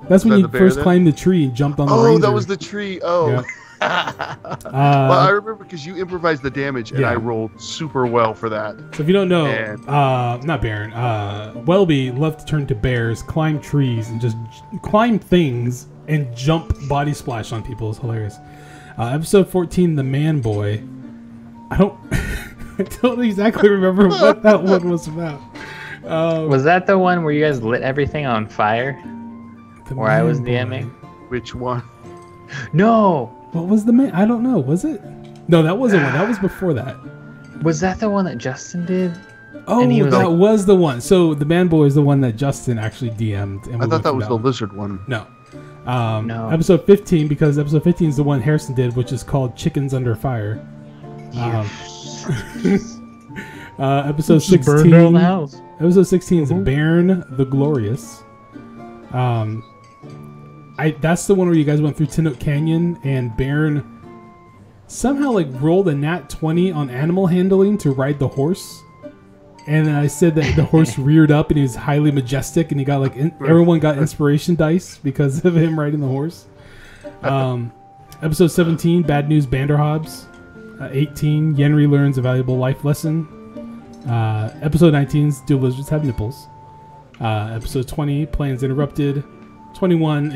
That's when you first climbed the tree and jumped on the ranger. Oh, that was the tree. Oh. Yeah. Well, I remember because you improvised the damage and I rolled super well for that. So if you don't know, not Baron, Welby loved to turn to bears, climb trees, and just climb things and jump body splash on people. It's hilarious. Episode 14, The Man Boy. I don't exactly remember what that one was about. Was that the one where you guys lit everything on fire? Where I was DMing? Which one? No! What was the man? I don't know. Was it? No, that wasn't one. That was before that. Was that the one that Justin did? Oh, that was the one. So the Man Boy is the one that Justin actually DM'd. And I thought that was the lizard one. No. No. Episode 15, because episode 15 is the one Harrison did, which is called Chickens Under Fire. Episode 16. Burned down the house. Episode 16 is Baron the Glorious. That's the one where you guys went through Tinook Canyon and Baron somehow rolled a nat 20 on animal handling to ride the horse. And then I said that the horse reared up and he was highly majestic and he got everyone got inspiration dice because of him riding the horse. Episode 17, Bad News Banderhobbs. 18, Yenri learns a valuable life lesson. Episode 19, Do Lizards Have Nipples? Episode 20, Plans Interrupted. 21,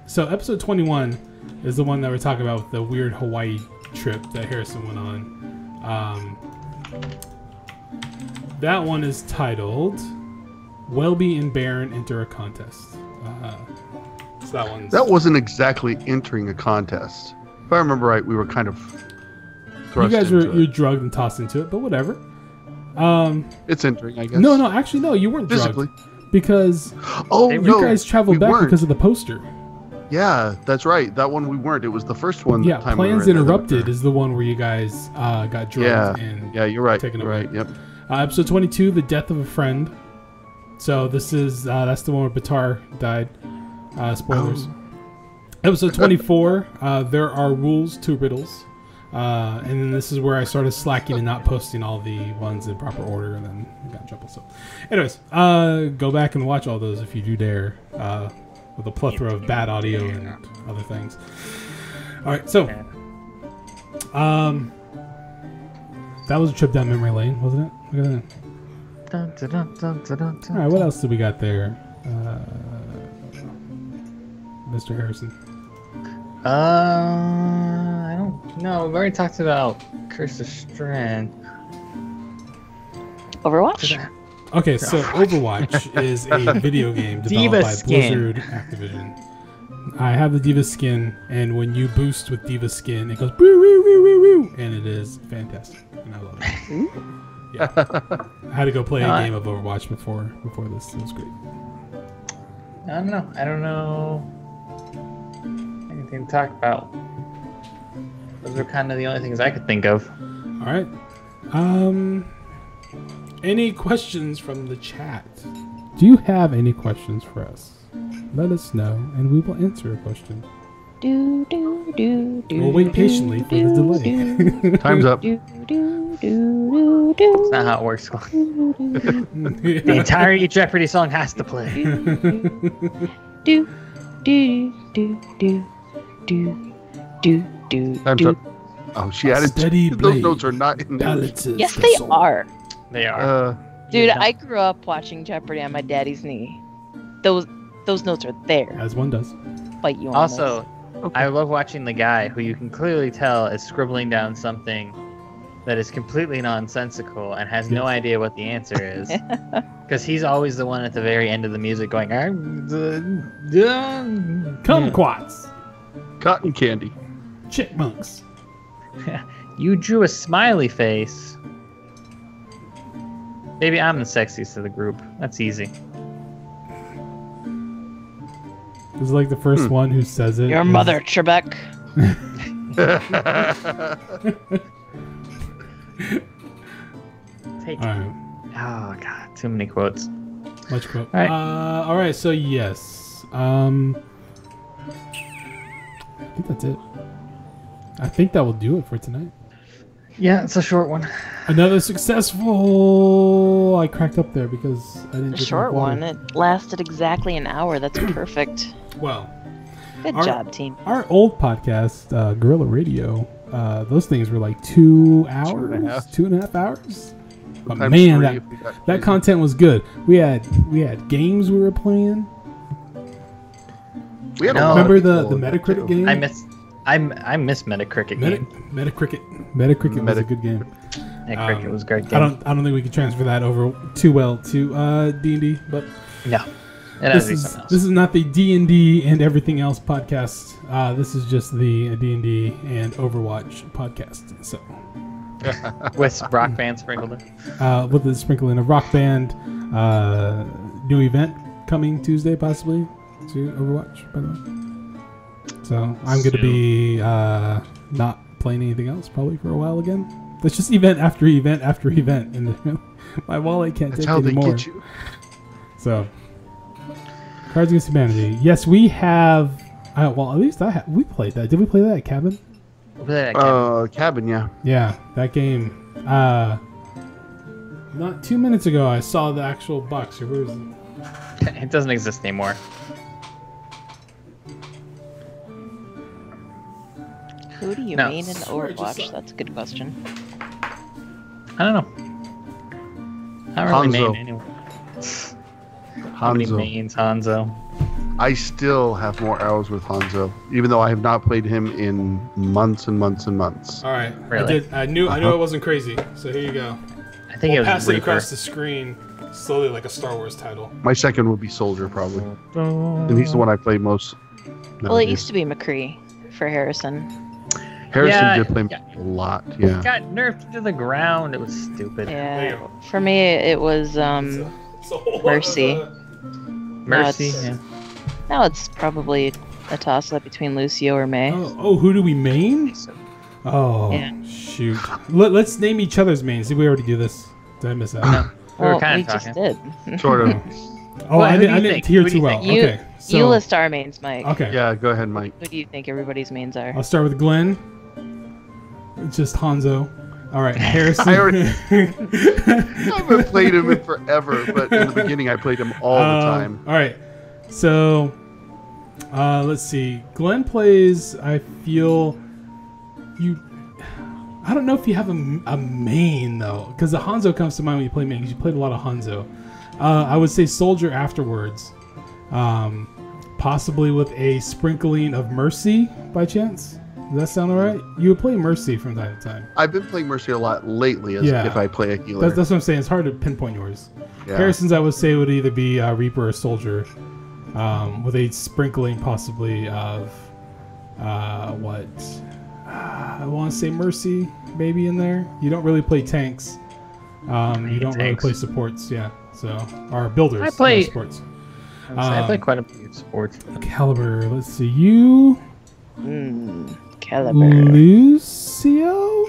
so episode 21 is the one that we're talking about with the weird Hawaii trip that Harrison went on. That one is titled Welby and Baron Enter a Contest. So that wasn't exactly entering a contest. If I remember right, we were kind of thrust You guys into were drugged and tossed into it, but whatever. It's entering, I guess. No, actually, no, you weren't physically. Drugged. Because you guys traveled back because of the poster. Yeah, that's right. That one we weren't. It was the first one. Yeah, Plans Interrupted is the one where you guys got drugged. Yeah, you're right. Taken away. Right. Yep. Episode 22, The Death of a Friend. So this is that's the one where Batar died. Spoilers. Episode 24, There Are Rules to Riddles. And then this is where I started slacking and not posting all the ones in proper order, and then got in trouble. So, anyways, go back and watch all those if you do dare, with a plethora of bad audio and other things. All right, so that was a trip down memory lane, wasn't it? Look at that. All right, what else do we got there, Mr. Harrison? I don't know. We've already talked about Curse of Strahd. Overwatch? Okay, so Overwatch is a video game developed by Blizzard Activision. I have the Diva skin, and when you boost with Diva skin, it goes woo woo woo woo woo, and it is fantastic, and I love it. Yeah, I had to go play a game of Overwatch before this. It was great. I don't know anything to talk about. Those are kind of the only things I could think of. All right. Any questions from the chat? Do you have any questions for us? Let us know, and we will answer a question. We'll wait patiently for the delay. Time's up. That's not how it works. The entire Jeopardy song has to play. Time's up. Oh, she added those notes are not in there. Yes, they are. They are. Dude, I grew up watching Jeopardy on my daddy's knee. Those notes are there. As one does. Fight you on also, okay. I love watching the guy who you can clearly tell is scribbling down something that is completely nonsensical and has no idea what the answer is. Because he's always the one at the very end of the music going, kumquats, Cotton candy, chipmunks. You drew a smiley face. Maybe I'm the sexiest of the group. That's easy. This is like the first one who says it. Your mother, Trebek. Take it. Alright. Oh god, too many quotes. Much quote. Alright. Alright, so yes. I think that's it. I think that will do it for tonight. Yeah, it's a short one. Another successful. I cracked up there because I didn't. A short one. It lasted exactly an hour. That's perfect. Well, Good job, team. Our old podcast, Guerrilla Radio, those things were like 2 hours, 2.5 hours. But man, that content was good. We had games we were playing. We had remember the Metacritic game? I miss Metacritic game. Metacritic was a good game. Metacritic was a great game. I don't think we can transfer that over too well to D&D, but no. This is not the D&D and everything else podcast. This is just the D&D and Overwatch podcast. So with Rock Band sprinkled in. With the sprinkle in of Rock Band, new event coming Tuesday possibly to Overwatch, by the way. So I'm going to be not playing anything else probably for a while again. It's just event after event after event, and my wallet can't take anymore. That's how they get you. So, Cards Against Humanity. Yes, we have. Well, at least we played that. Did we play that at Cabin? We played that at Cabin. Cabin, yeah. Yeah, that game. Not 2 minutes ago, I saw the actual box. Where is it? It doesn't exist anymore. Who do you main in Overwatch? That's a good question. I don't know. I don't really main anyone. Nobody mains Hanzo. I still have more hours with Hanzo, even though I have not played him in months and months and months. All right, really? I knew it wasn't crazy. So here you go. I think it was pass it across the screen slowly like a Star Wars title. My second would be Soldier probably, and he's the one I play most. Well, it used to be McCree for Harrison. Harrison did play a lot, yeah. It got nerfed to the ground. It was stupid. Yeah. For me, it was Mercy. Mercy, Now it's probably a toss-up between Lucio or May. Oh, who do we main? Oh, shoot. Let's name each other's mains. Did we already do this? Did I miss that? No. We just did. Sort of. Oh, I didn't hear too well. Okay. So, you list our mains, Mike. Okay. Yeah, go ahead, Mike. Who do you think everybody's mains are? I'll start with Glen. It's just Hanzo. All right, Harrison. I haven't played him in forever, but in the beginning I played him all the time. All right. So, let's see. Glen plays, I feel, I don't know if you have a main, though, because the Hanzo comes to mind when you play main, because you played a lot of Hanzo. I would say Soldier afterwards. Possibly with a sprinkling of Mercy, by chance. Does that sound alright? You would play Mercy from time to time. I've been playing Mercy a lot lately if I play a healer. That's what I'm saying. It's hard to pinpoint yours. Yeah. Harrison's, I would say, would either be Reaper or Soldier. With a sprinkling possibly of I want to say Mercy maybe in there. You don't really play tanks. You don't really play supports, so our builders. I play supports. I play quite a few supports. Caliber. Let's see you. Caliber. Lucio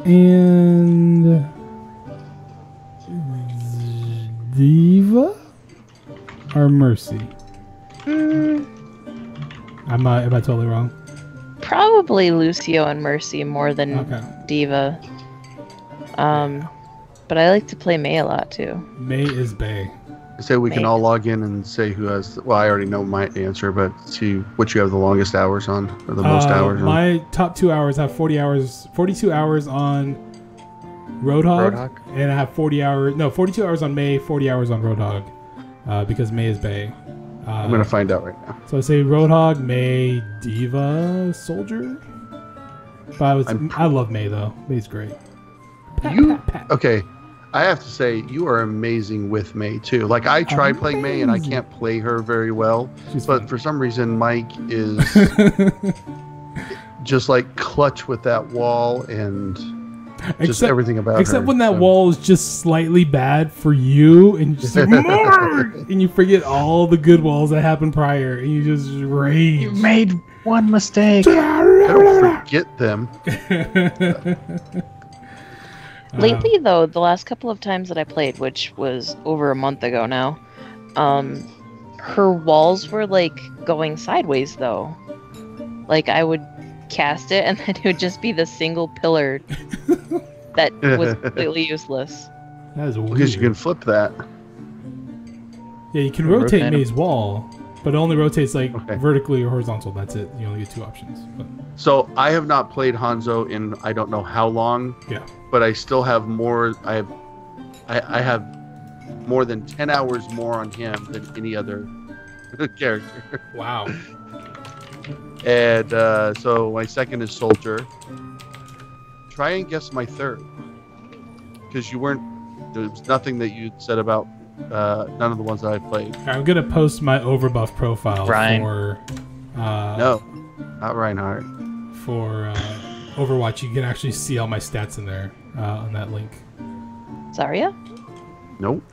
and Diva or Mercy? Am I totally wrong? Probably Lucio and Mercy more than Diva. But I like to play May a lot too. May is Bay. I say we can all log in and say who has. Well, I already know my answer, but see what you have the longest hours on or the most hours on. My top 2 hours have 42 hours on Roadhog, and I have 42 hours on May, 40 hours on Roadhog, because May is Bay. I'm gonna find out right now. So I say Roadhog, May, Diva, Soldier. But I love May though. May's great. Okay, I have to say you are amazing with May too. Like I tried playing May and I can't play her very well, but for some reason Mike is just like clutch with that wall and just everything about her. Except when that wall is just slightly bad for you and you just like, more! And you forget all the good walls that happened prior and you just rage. You made one mistake. I don't forget them. Lately, though, the last couple of times that I played, which was over a month ago now, her walls were like going sideways though. Like I would cast it and then it would just be the single pillar that was completely useless. That is weird. Because you can flip that. Yeah, you can rotate May's wall, but it only rotates like vertically or horizontal. That's it. You only get 2 options. But... So I have not played Hanzo in I don't know how long. Yeah. But I still have more. I have more than 10 hours more on him than any other character. Wow. And so my second is Soldier. Try and guess my third, because there's nothing that you said about none of the ones that I played. I'm gonna post my overbuff profile Ryan. for no, not Reinhardt. For Overwatch. You can actually see all my stats in there on that link. Zarya? Nope.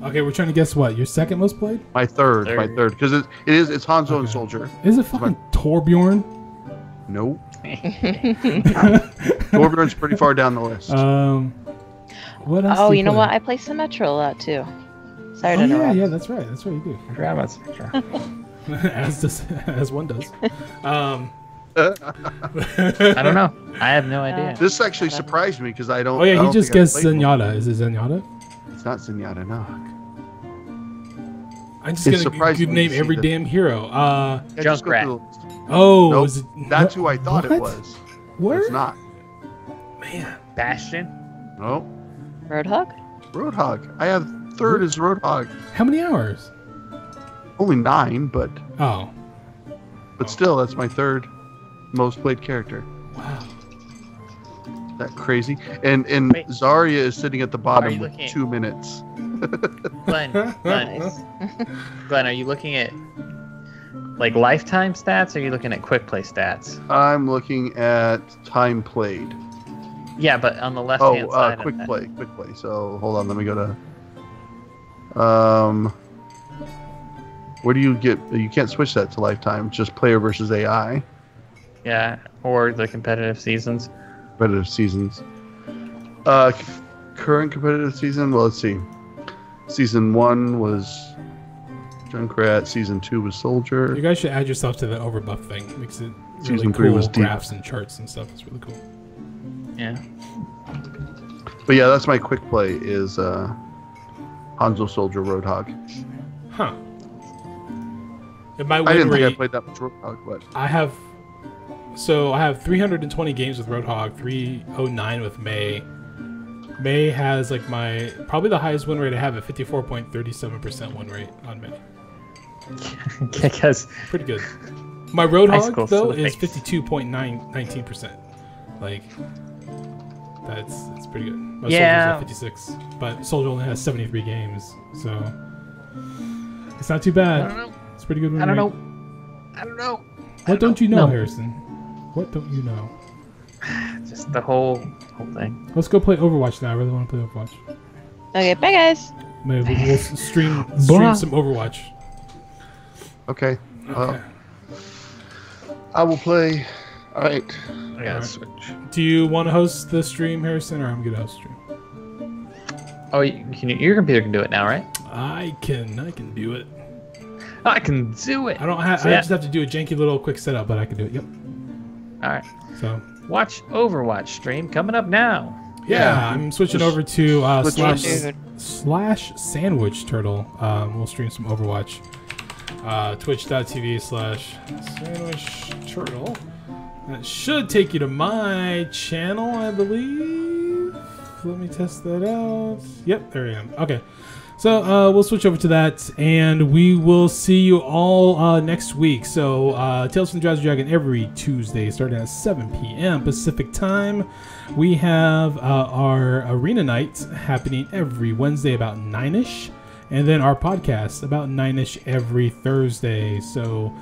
Okay, we're trying to guess what your second most played. My third, because it's Hanzo and Soldier. Is it fucking Torbjorn? Nope. Torbjorn's pretty far down the list. What else? Oh, you know what? I play Symmetra a lot too. Sorry to interrupt. Yeah, that's right. That's right, you do. I forgot about Symmetra. as one does. I don't know. I have no idea. This actually surprised me because I don't. Oh yeah, he just guessed Zenyatta. Is it Zenyatta? It's not Zenyatta, no. I'm just gonna name every damn hero. Junkrat. Oh, nope, was it, that's who I thought it was. Where? It's not. Man. Bastion. Nope. Roadhog. Roadhog. I have third as Roadhog. How many hours? Only 9, but. Oh. But still, that's my third most played character. Wow. That crazy. And Zarya is sitting at the bottom with 2 minutes. Glen, are you looking at like lifetime stats, or are you looking at quick play stats? I'm looking at time played. Yeah, but on the left hand side. Quick play. So hold on, let me go to. Where do you get? You can't switch that to lifetime. Just player versus AI. Yeah, or the competitive seasons. Competitive seasons. Current competitive season. Well, let's see. Season 1 was Junkrat. Season 2 was Soldier. You guys should add yourself to the overbuff thing. Makes it really Season cool. 3 was Graphs and charts and stuff. It's really cool. Yeah. But yeah, that's my quick play. Is Hanzo, Soldier, Roadhog. Huh. I didn't think I played that much Roadhog, but I have 320 games with Roadhog, 309 with May. May has like probably the highest win rate I have at 54.37% win rate on May. Because pretty good. My Roadhog though is 52.19%. Like that's pretty good. My Soldier's at 56, but Soldier only has 73 games, so it's not too bad. I don't know. It's pretty good win I don't rate. know. I don't know. What don't you know, Harrison? What don't you know? Just the whole thing. Let's go play Overwatch now. I really want to play Overwatch. Okay, bye guys. Maybe we'll stream some Overwatch. Okay. I will play. All right. I gotta switch. Do you want to host the stream, Harrison, or I'm gonna host the stream? Oh, your computer can do it now, right? I can do it. I can do it. I don't have. I just have to do a janky little quick setup, but I can do it. Yep. All right. So watch Overwatch stream coming up now. Yeah, I'm switching over to slash sandwich turtle. We'll stream some Overwatch. Twitch.tv/sandwich turtle. That should take you to my channel, I believe. Let me test that out. Yep, there I am. Okay. So we'll switch over to that, and we will see you all next week. So Tales from the Drowsy Dragon every Tuesday, starting at 7 p.m. Pacific time. We have our arena night happening every Wednesday about 9ish, and then our podcast about 9ish every Thursday. So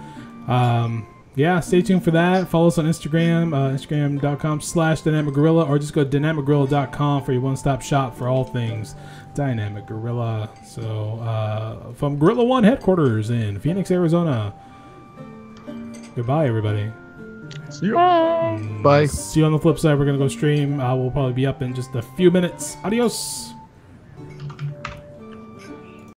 yeah, stay tuned for that. Follow us on Instagram, instagram.com/dynamicgorilla, or just go to dynamicgorilla.com for your one-stop shop for all things Dynamic Gorilla. So from Gorilla One headquarters in Phoenix, Arizona. Goodbye, everybody. See you. Bye. See you on the flip side. We're gonna go stream. We'll probably be up in just a few minutes. Adios.